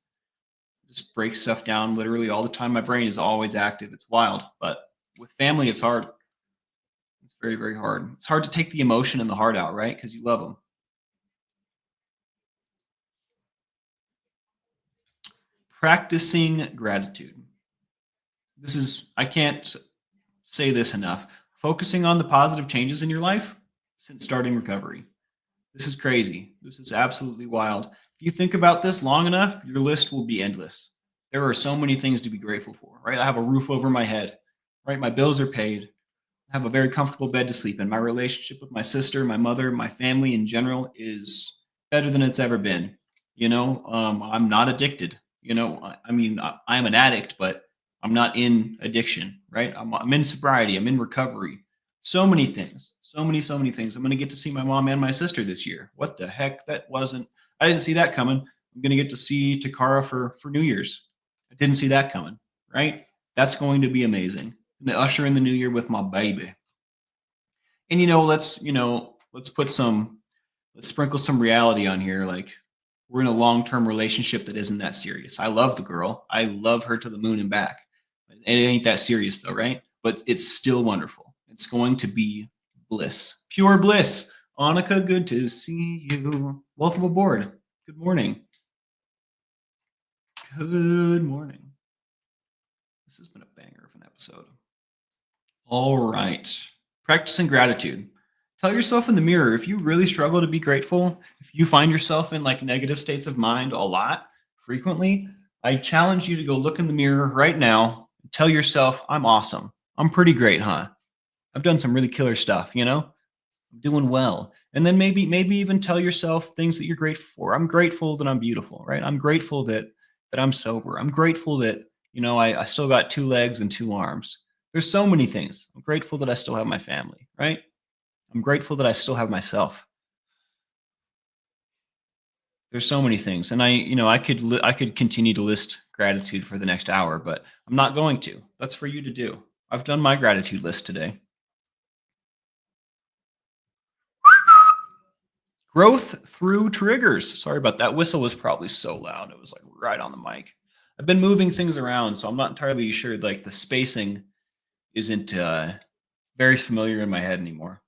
Just break stuff down literally all the time. My brain is always active. It's wild, but with family, it's hard. It's very, very hard. It's hard to take the emotion and the heart out, right? Because you love them. Practicing gratitude. I can't say this enough. Focusing on the positive changes in your life since starting recovery. This is crazy. This is absolutely wild. If you think about this long enough, your list will be endless. There are so many things to be grateful for, right? I have a roof over my head, right? My bills are paid. Have a very comfortable bed to sleep in. My relationship with my sister, my mother, my family in general is better than it's ever been. I'm not addicted. I'm an addict, but I'm not in addiction, right? I'm in sobriety. I'm in recovery. So many things, so many things. I'm going to get to see my mom and my sister this year. What the heck? I didn't see that coming. I'm going to get to see Takara for New Year's. I didn't see that coming, right? That's going to be amazing. To usher in the new year with my baby. And let's sprinkle some reality on here. Like, we're in a long-term relationship that isn't that serious. I love the girl. I love her to the moon and back. It ain't that serious though, right? But it's still wonderful. It's going to be bliss. Pure bliss. Annika, good to see you. Welcome aboard. Good morning. Good morning. This has been a banger of an episode. All right. Practicing gratitude. Tell yourself in the mirror, if you really struggle to be grateful, if you find yourself in negative states of mind a lot, frequently, I challenge you to go look in the mirror right now and tell yourself, I'm awesome. I'm pretty great, huh? I've done some really killer stuff, I'm doing well. And then maybe even tell yourself things that you're grateful for. I'm grateful that I'm beautiful, right? I'm grateful that I'm sober. I'm grateful that, I still got 2 legs and 2 arms. There's so many things. I'm grateful that I still have my family, right? I'm grateful that I still have myself. There's so many things, and I could continue to list gratitude for the next hour, but I'm not going to. That's for you to do. I've done my gratitude list today. Growth through triggers. Sorry about that. Whistle was probably so loud. It was right on the mic. I've been moving things around, so I'm not entirely sure. The spacing isn't very familiar in my head anymore.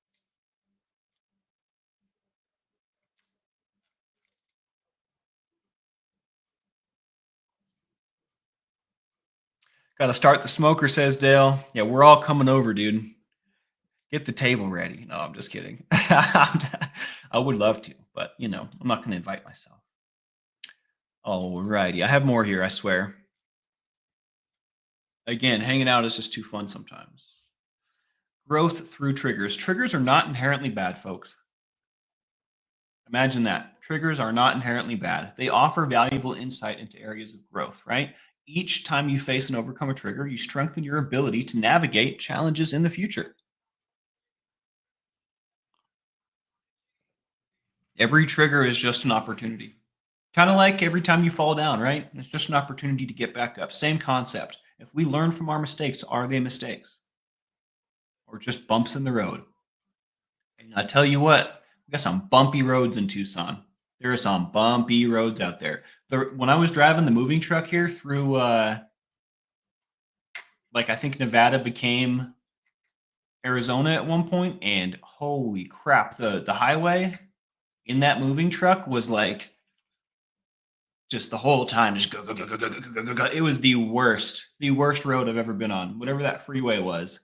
Got to start the smoker, says Dale. Yeah, we're all coming over, dude. Get the table ready. No, I'm just kidding. I would love to, but I'm not going to invite myself. All righty. I have more here, I swear. Again, hanging out is just too fun sometimes. Growth through triggers. Triggers are not inherently bad, folks. Imagine that. Triggers are not inherently bad. They offer valuable insight into areas of growth, right? Each time you face and overcome a trigger, you strengthen your ability to navigate challenges in the future. Every trigger is just an opportunity. Kind of like every time you fall down, right? It's just an opportunity to get back up. Same concept. If we learn from our mistakes, are they mistakes or just bumps in the road? And I tell you what, we got some bumpy roads in Tucson. There are some bumpy roads out there. When I was driving the moving truck here through, like I think Nevada became Arizona at one point, and holy crap, the highway in that moving truck was like just the whole time just go go go go go go go go go. It was the worst road I've ever been on, whatever that freeway was.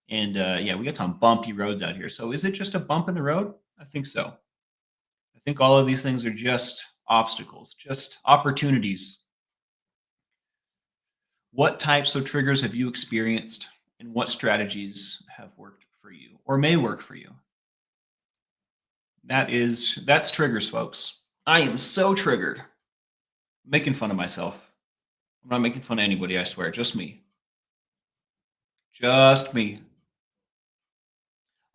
And yeah, we got some bumpy roads out here. So is it just a bump in the road? I think so. I think all of these things are just obstacles, just opportunities. What types of triggers have you experienced, and what strategies have worked for you or may work for you? That's triggers, folks. I am so triggered. I'm making fun of myself. I'm not making fun of anybody, I swear. Just me. Just me.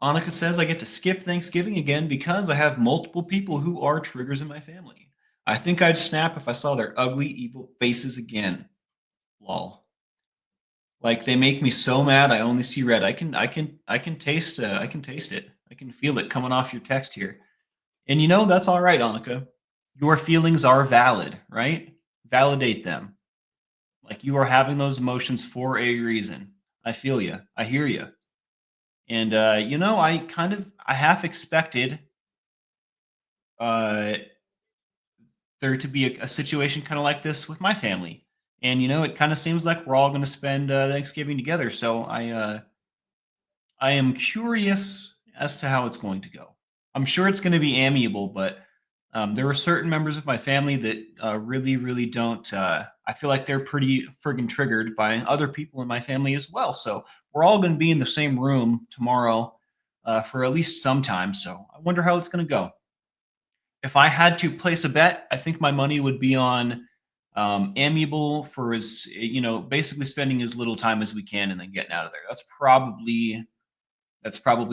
Annika says I get to skip Thanksgiving again because I have multiple people who are triggers in my family. I think I'd snap if I saw their ugly, evil faces again. Lol. Like they make me so mad I only see red. I can taste it. I can feel it coming off your text here. And you know that's all right, Annika. Your feelings are valid, right? Validate them. Like you are having those emotions for a reason. I feel you. I hear you. And you know, I half expected uh, there to be a situation kind of like this with my family. And you know, it kind of seems like we're all going to spend Thanksgiving together. So I am curious as to how it's going to go. I'm sure it's going to be amiable, but there are certain members of my family that really, really don't. I feel like they're pretty friggin' triggered by other people in my family as well. So we're all going to be in the same room tomorrow for at least some time. So I wonder how it's going to go. If I had to place a bet, I think my money would be on amiable for as basically spending as little time as we can and then getting out of there. That's probably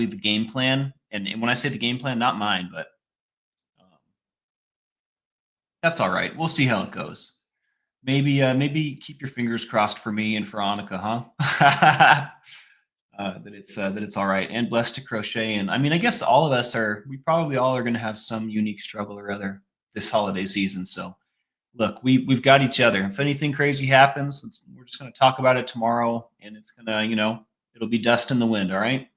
the game plan. And when I say the game plan, not mine, but that's all right. We'll see how it goes. Maybe keep your fingers crossed for me and for Annika, huh? That it's all right. And blessed to crochet. And I mean, I guess all of us are. We probably all are going to have some unique struggle or other this holiday season. So look, we've got each other. If anything crazy happens, we're just going to talk about it tomorrow, and it's gonna, it'll be dust in the wind. All right.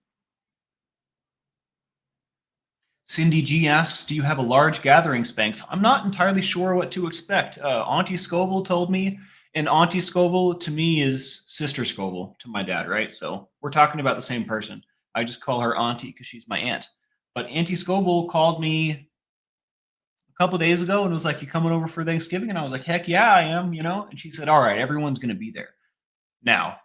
Cindy G asks, "Do you have a large gathering, Spanx?" I'm not entirely sure what to expect. Auntie Scoville told me, and Auntie Scoville to me is Sister Scoville to my dad, right? So we're talking about the same person. I just call her Auntie because she's my aunt. But Auntie Scoville called me a couple days ago and was like, "You coming over for Thanksgiving?" And I was like, "Heck yeah, I am," And she said, "All right, everyone's going to be there." Now,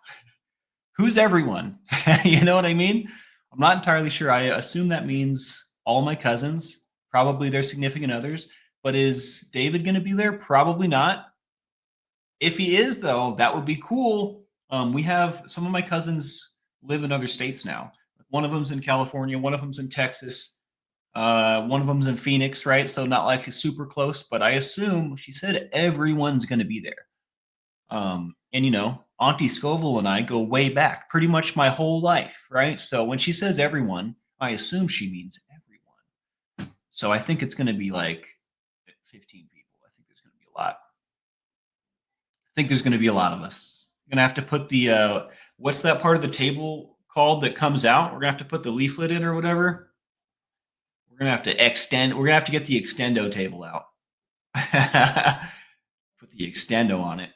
who's everyone? You know what I mean? I'm not entirely sure. I assume that means all my cousins, probably their significant others. But is David going to be there? Probably not. If he is, though, that would be cool. We have some of my cousins live in other states now. One of them's in California, one of them's in Texas, one of them's in Phoenix, right? So not like super close, but I assume she said everyone's going to be there. And Auntie Scoville and I go way back, pretty much my whole life, right? So when she says everyone, I assume she means everyone. So I think it's going to be like 15 people. I think there's going to be a lot. I think there's going to be a lot of us. We're going to have to put the what's that part of the table called that comes out? We're going to have to put the leaflet in or whatever. We're going to have to extend. We're going to have to get the extendo table out. Put the extendo on it.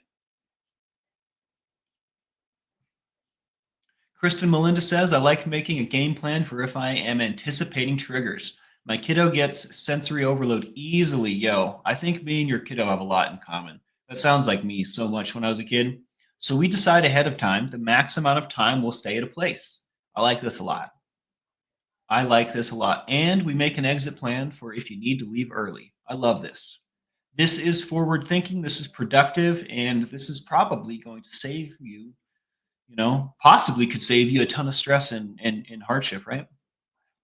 Kristen Melinda says, "I like making a game plan for if I am anticipating triggers. My kiddo gets sensory overload easily." Yo, I think me and your kiddo have a lot in common. That sounds like me so much when I was a kid. So we decide ahead of time the max amount of time we'll stay at a place. I like this a lot. I like this a lot. And we make an exit plan for if you need to leave early. I love this. This is forward thinking. This is productive. And this is probably going to save you possibly could save you a ton of stress and hardship, right?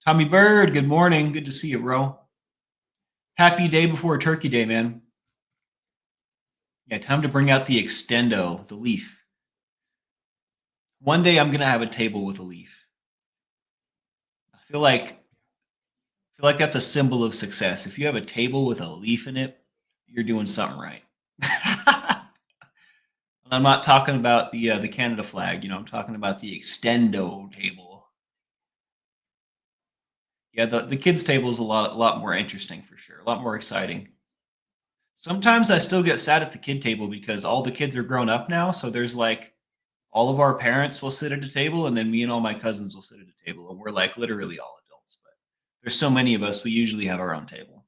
Tommy Bird, good morning. Good to see you, bro. Happy day before Turkey Day, man. Yeah, time to bring out the extendo, the leaf. One day I'm gonna have a table with a leaf. I feel like that's a symbol of success. If you have a table with a leaf in it, you're doing something right. I'm not talking about the Canada flag. I'm talking about the extendo table. Yeah, the kids table is a lot more interesting for sure. A lot more exciting. Sometimes I still get sad at the kid table because all the kids are grown up now. So there's like all of our parents will sit at a table, and then me and all my cousins will sit at a table, and we're like literally all adults. But there's so many of us, we usually have our own table.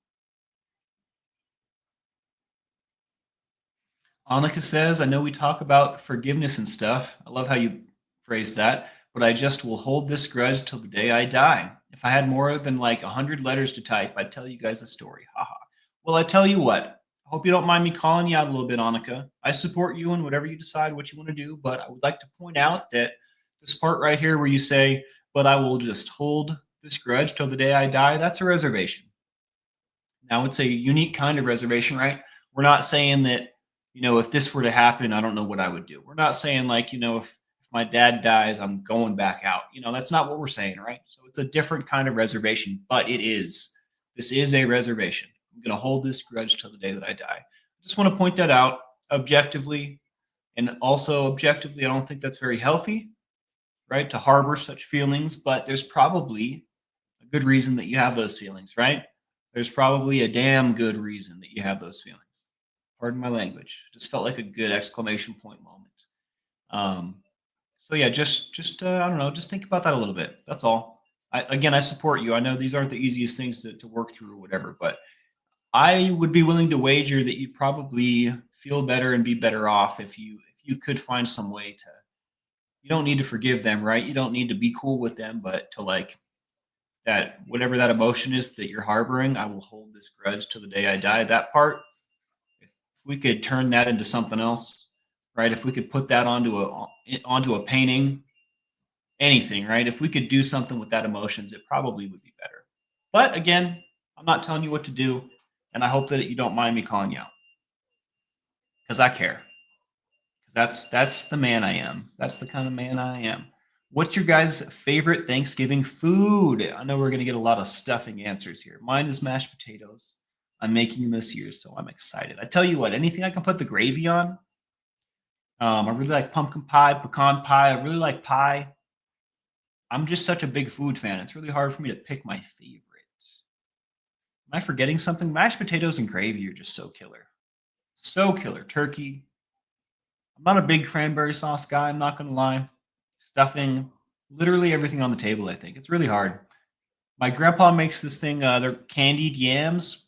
Annika says, I know we talk about forgiveness and stuff. I love how you phrased that, but I just will hold this grudge till the day I die. If I had more than like 100 letters to type, I'd tell you guys a story. Haha. Well, I tell you what, I hope you don't mind me calling you out a little bit, Annika. I support you in whatever you decide what you want to do, but I would like to point out that this part right here where you say, but I will just hold this grudge till the day I die, that's a reservation. Now, it's a unique kind of reservation, right? We're not saying that, if this were to happen, I don't know what I would do. We're not saying like, if my dad dies, I'm going back out. That's not what we're saying, right? So it's a different kind of reservation, but this is a reservation. I'm going to hold this grudge till the day that I die. I just want to point that out objectively. And also objectively, I don't think that's very healthy, right? To harbor such feelings, but there's probably a good reason that you have those feelings, right? There's probably a damn good reason that you have those feelings. Pardon my language. Just felt like a good exclamation point moment. Um, so yeah, just I don't know, just think about that a little bit. That's all. I support you. I know these aren't the easiest things to work through or whatever, but I would be willing to wager that you'd probably feel better and be better off if you could find some way to. You don't need to forgive them, right? You don't need to be cool with them, but to like that whatever that emotion is that you're harboring, I will hold this grudge till the day I die. That part, if we could turn that into something else, right? If we could put that onto a painting, anything, right? If we could do something with that emotions, it probably would be better. But again, I'm not telling you what to do, and I hope that you don't mind me calling you out because I care. Because that's the man I am. That's the kind of man I am. What's your guys' favorite Thanksgiving food? I know we're gonna get a lot of stuffing answers here. Mine is mashed potatoes. I'm making them this year, so I'm excited. I tell you what, anything I can put the gravy on. I really like pumpkin pie, pecan pie. I really like pie. I'm just such a big food fan. It's really hard for me to pick my favorite. Am I forgetting something? Mashed potatoes and gravy are just so killer. So killer. Turkey. I'm not a big cranberry sauce guy, I'm not gonna lie. Stuffing, literally everything on the table, I think. It's really hard. My grandpa makes this thing, they're candied yams.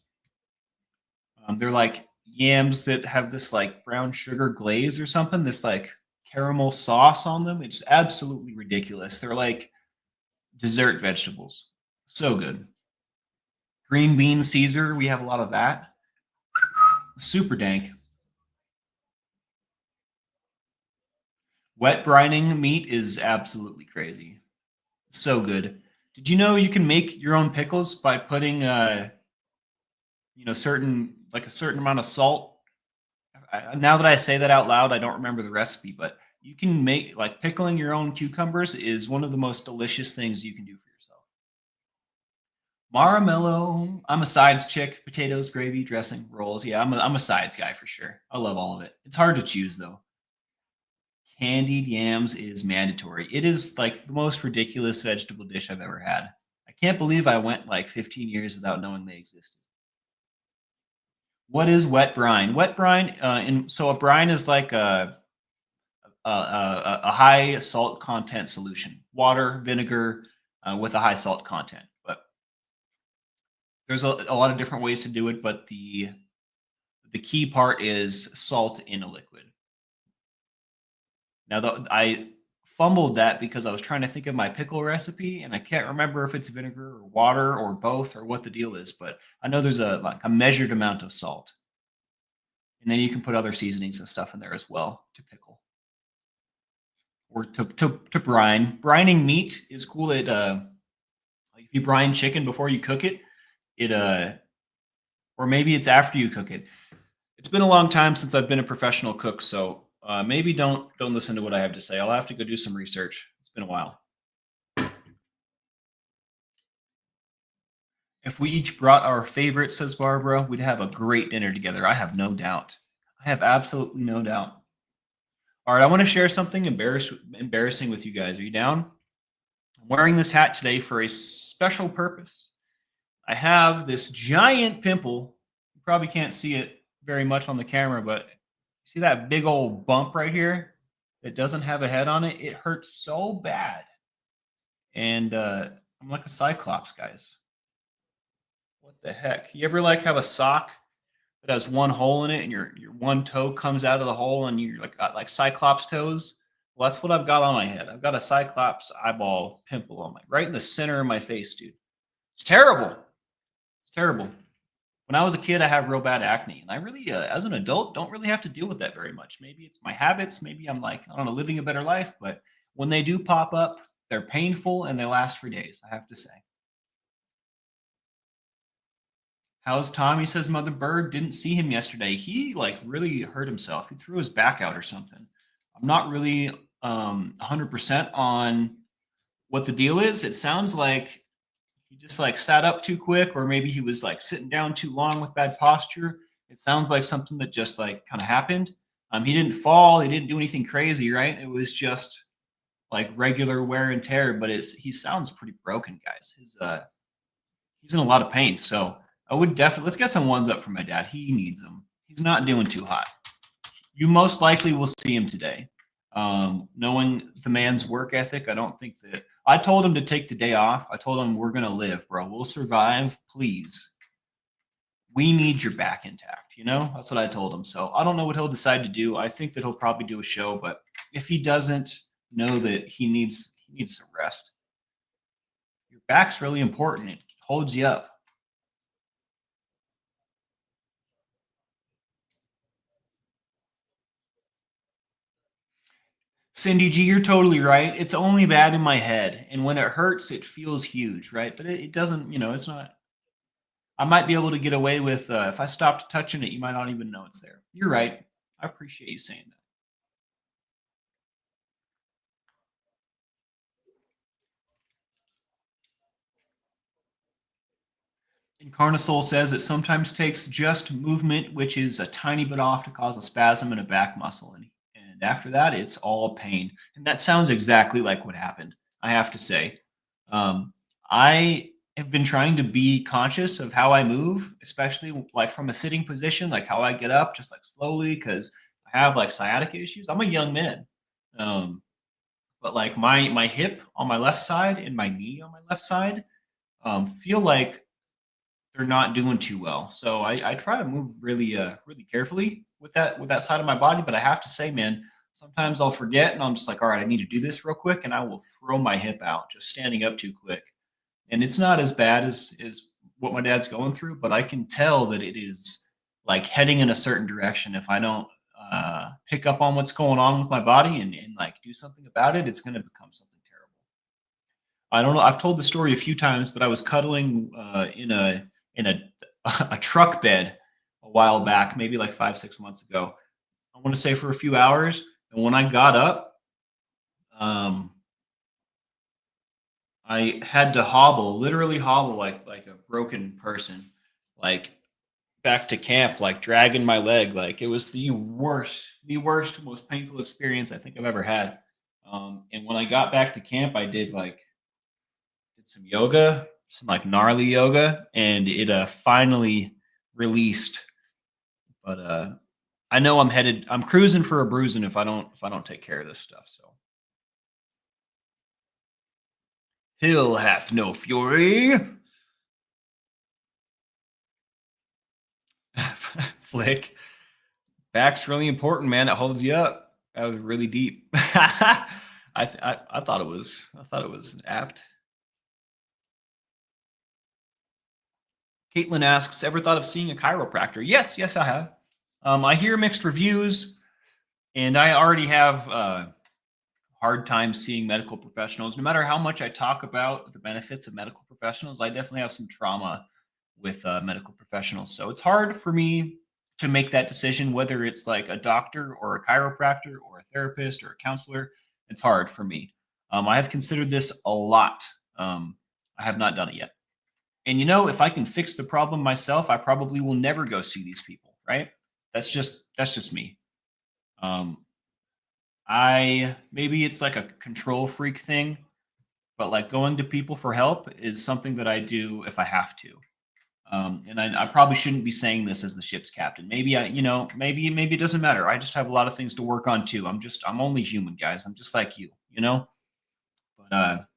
They're like yams that have this like brown sugar glaze or something, this like caramel sauce on them. It's absolutely ridiculous. They're like dessert vegetables. So good. Green bean Caesar, we have a lot of that. Super dank. Wet brining meat is absolutely crazy. So good. Did you know you can make your own pickles by putting a certain amount of salt? Now that I say that out loud, I don't remember the recipe, but you can make like pickling your own cucumbers is one of the most delicious things you can do for yourself. Maramello, I'm a sides chick. Potatoes, gravy, dressing, rolls. Yeah, I'm a sides guy for sure. I love all of it. It's hard to choose though. Candied yams is mandatory. It is like the most ridiculous vegetable dish I've ever had. I can't believe I went like 15 years without knowing they existed. What is wet brine? Wet brine, and so a brine is like a high salt content solution, water, vinegar, with a high salt content. But there's a lot of different ways to do it. But the key part is salt in a liquid. Now, I fumbled that because I was trying to think of my pickle recipe, and I can't remember if it's vinegar or water or both or what the deal is. But I know there's a measured amount of salt, and then you can put other seasonings and stuff in there as well to pickle or to brine. Brining meat is cool. Like if you brine chicken before you cook it, it or maybe it's after you cook it. It's been a long time since I've been a professional cook, so maybe don't listen to what I have to say. I'll have to go do some research. It's been a while. If we each brought our favorite, says Barbara, we'd have a great dinner together. I have no doubt. I have absolutely no doubt. All right, I want to share something embarrassing with you guys. Are you down? I'm wearing this hat today for a special purpose. I have this giant pimple. You probably can't see it very much on the camera, but see that big old bump right here that doesn't have a head on it? It hurts so bad. And I'm like a cyclops, guys. What the heck? You ever like have a sock that has one hole in it and your one toe comes out of the hole and you're like got like cyclops toes? Well, that's what I've got on my head. I've got a cyclops eyeball pimple on my right in the center of my face, dude. It's terrible. It's terrible. When I was a kid, I had real bad acne, and I really, as an adult, don't really have to deal with that very much. Maybe it's my habits. Maybe I'm like, I don't know, living a better life. But when they do pop up, they're painful and they last for days, I have to say. How's Tommy? Says Mother Bird. Didn't see him yesterday. He like really hurt himself. He threw his back out or something. I'm not really 100% on what the deal is. It sounds like he just like sat up too quick, or maybe he was like sitting down too long with bad posture. It sounds like something that just like kind of happened. He didn't fall. He didn't do anything crazy, right? It was just like regular wear and tear. But he sounds pretty broken, guys. He's in a lot of pain. So I would definitely let's get some ones up for my dad. He needs them. He's not doing too hot. You most likely will see him today. Knowing the man's work ethic, I don't think that I told him to take the day off. I told him we're gonna live, bro. We'll survive. Please. We need your back intact, you know? That's what I told him. So I don't know what he'll decide to do. I think that he'll probably do a show, but if he doesn't, know that he needs some rest. Your back's really important. It holds you up. Cindy G, you're totally right. It's only bad in my head. And when it hurts, it feels huge, right? But it doesn't, it's not. I might be able to get away with, if I stopped touching it, you might not even know it's there. You're right. I appreciate you saying that. Incarnasoul says it sometimes takes just movement, which is a tiny bit off to cause a spasm in a back muscle. And after that, it's all pain. And that sounds exactly like what happened, I have to say. I have been trying to be conscious of how I move, especially like from a sitting position, like how I get up, just like slowly, because I have like sciatica issues. I'm a young man. But like my hip on my left side and my knee on my left side feel like they're not doing too well. So I try to move really carefully with that side of my body. But I have to say, man, sometimes I'll forget and I'm just like, all right, I need to do this real quick, and I will throw my hip out just standing up too quick. And it's not as bad as what my dad's going through, but I can tell that it is like heading in a certain direction. If I don't pick up on what's going on with my body and like do something about it, it's going to become something terrible. I don't know. I've told the story a few times, but I was cuddling in a truck bed a while back, maybe like 5 6 months ago. I want to say for a few hours, and when I got up, um, I had to hobble, literally hobble like a broken person, like back to camp, like dragging my leg. Like it was the worst, most painful experience I think I've ever had. And when I got back to camp, I did some yoga, some like gnarly yoga, and it finally released. But I know I'm cruising for a bruising if I don't take care of this stuff. So Hill hath no fury. Flick. Back's really important, man. It holds you up. That was really deep. I thought it was apt. Caitlin asks, ever thought of seeing a chiropractor? Yes, I have. I hear mixed reviews, and I already have hard time seeing medical professionals. No matter how much I talk about the benefits of medical professionals, I definitely have some trauma with medical professionals. So it's hard for me to make that decision, whether it's like a doctor or a chiropractor or a therapist or a counselor. It's hard for me. I have considered this a lot. I have not done it yet. And if I can fix the problem myself, I probably will never go see these people, right? That's just me. Um, I maybe it's like a control freak thing, but like going to people for help is something that I do if I have to. And I probably shouldn't be saying this as the ship's captain. Maybe maybe it doesn't matter. I just have a lot of things to work on too. I'm only human, guys. I'm just like you. But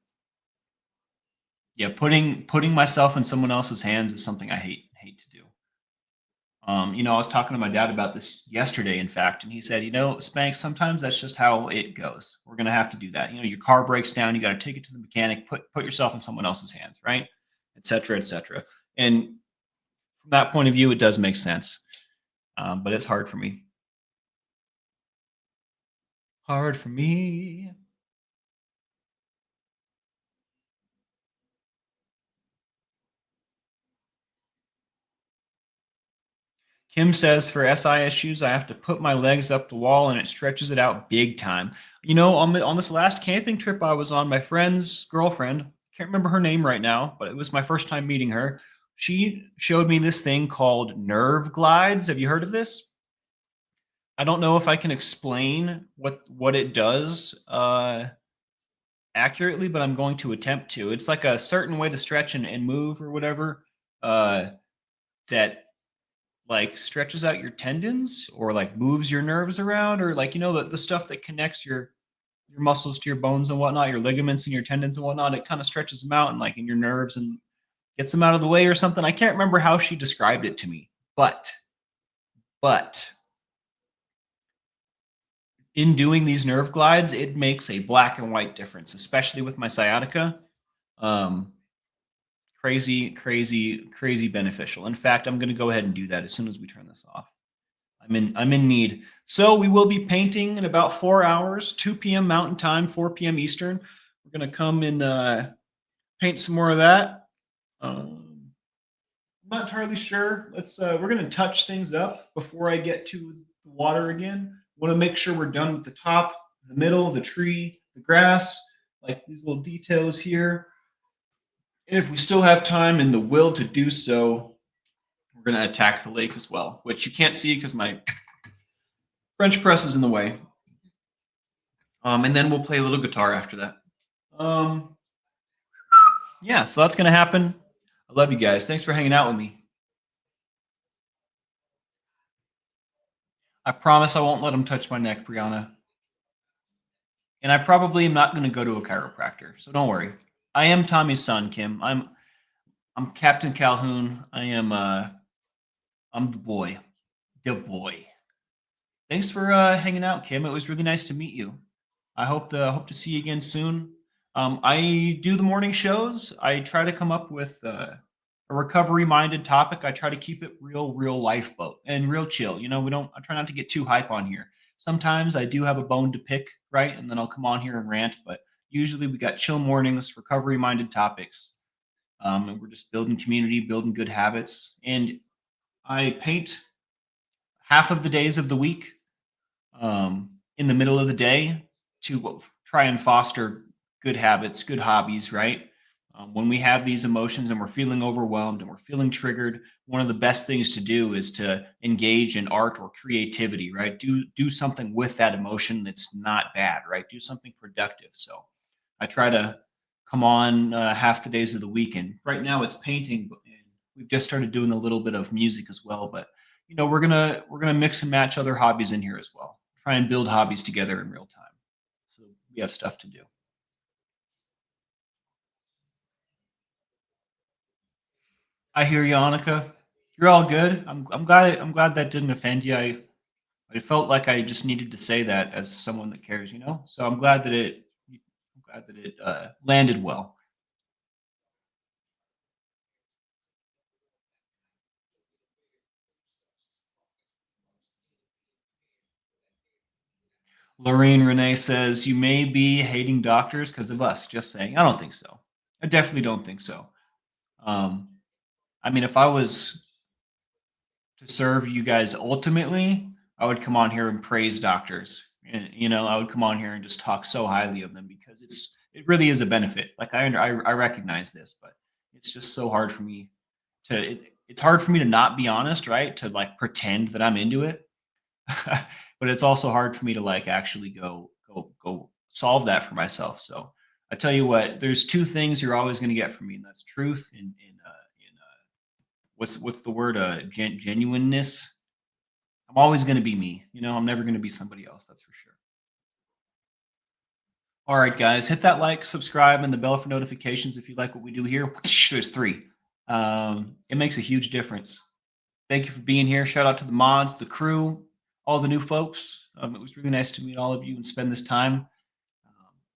yeah, putting myself in someone else's hands is something I hate to do. I was talking to my dad about this yesterday, in fact, and he said, Spank, sometimes that's just how it goes. We're gonna have to do that. Your car breaks down, you got to take it to the mechanic, put yourself in someone else's hands, right? Et cetera, et cetera. And from that point of view, it does make sense. But it's hard for me. Hard for me. Kim says for SI issues, I have to put my legs up the wall and it stretches it out big time. On this last camping trip I was on, my friend's girlfriend, can't remember her name right now, but it was my first time meeting her. She showed me this thing called nerve glides. Have you heard of this? I don't know if I can explain what it does accurately, but I'm going to attempt to. It's like a certain way to stretch and move or whatever that like stretches out your tendons or like moves your nerves around, or like the stuff that connects your muscles to your bones and whatnot, your ligaments and your tendons and whatnot. It kind of stretches them out and like in your nerves and gets them out of the way or something. I can't remember how she described it to me, but in doing these nerve glides, it makes a black and white difference, especially with my sciatica. Um, crazy, crazy, crazy beneficial. In fact, I'm going to go ahead and do that as soon as we turn this off. I'm in need. So we will be painting in about 4 hours, 2 p.m. Mountain Time, 4 p.m. Eastern. We're going to come and paint some more of that. I'm not entirely sure. We're going to touch things up before I get to the water again. Want to make sure we're done with the top, the middle, the tree, the grass, like these little details here. And if we still have time and the will to do so, we're going to attack the lake as well, which you can't see because my French press is in the way. And then we'll play a little guitar after that. Yeah, so that's going to happen. I love you guys. Thanks for hanging out with me. I promise I won't let him touch my neck, Brianna. And I probably am not going to go to a chiropractor, so don't worry. I am Tommy's son, Kim. I'm Captain Calhoun. I'm the boy. The boy. Thanks for hanging out, Kim. It was really nice to meet you. I hope to see you again soon. I do the morning shows. I try to come up with a recovery-minded topic. I try to keep it real lifeboat and real chill. I try not to get too hype on here. Sometimes I do have a bone to pick, right? And then I'll come on here and rant. But usually we got chill mornings, recovery-minded topics. And we're just building community, building good habits. And I paint half of the days of the week in the middle of the day to try and foster good habits, good hobbies, right? When we have these emotions and we're feeling overwhelmed and we're feeling triggered, one of the best things to do is to engage in art or creativity, right? Do something with that emotion that's not bad, right? Do something productive. So I try to come on half the days of the week, and right now it's painting, and we've just started doing a little bit of music as well. But we're gonna mix and match other hobbies in here as well. Try and build hobbies together in real time. So we have stuff to do. I hear you, Annika. You're all good. I'm glad that didn't offend you. I felt like I just needed to say that as someone that cares. So I'm glad that it landed well. Lorraine Renee says you may be hating doctors because of us. Just saying. I don't think so. I definitely don't think so. Um, I mean, if I was to serve you guys ultimately, I would come on here and praise doctors. And I would come on here and just talk so highly of them because it really is a benefit. Like I recognize this, but it's just so hard for me it's hard for me to not be honest, right? To like pretend that I'm into it. But it's also hard for me to like actually go solve that for myself. So I tell you what, there's two things you're always going to get from me, and that's truth and what's the word? Genuineness. I'm always going to be me. I'm never going to be somebody else. That's for sure. All right, guys, hit that like, subscribe, and the bell for notifications if you like what we do here. There's three. It makes a huge difference. Thank you for being here. Shout out to the mods, the crew, all the new folks. It was really nice to meet all of you and spend this time.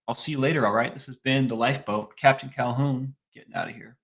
I'll see you later. All right. This has been the Lifeboat, Captain Calhoun, getting out of here.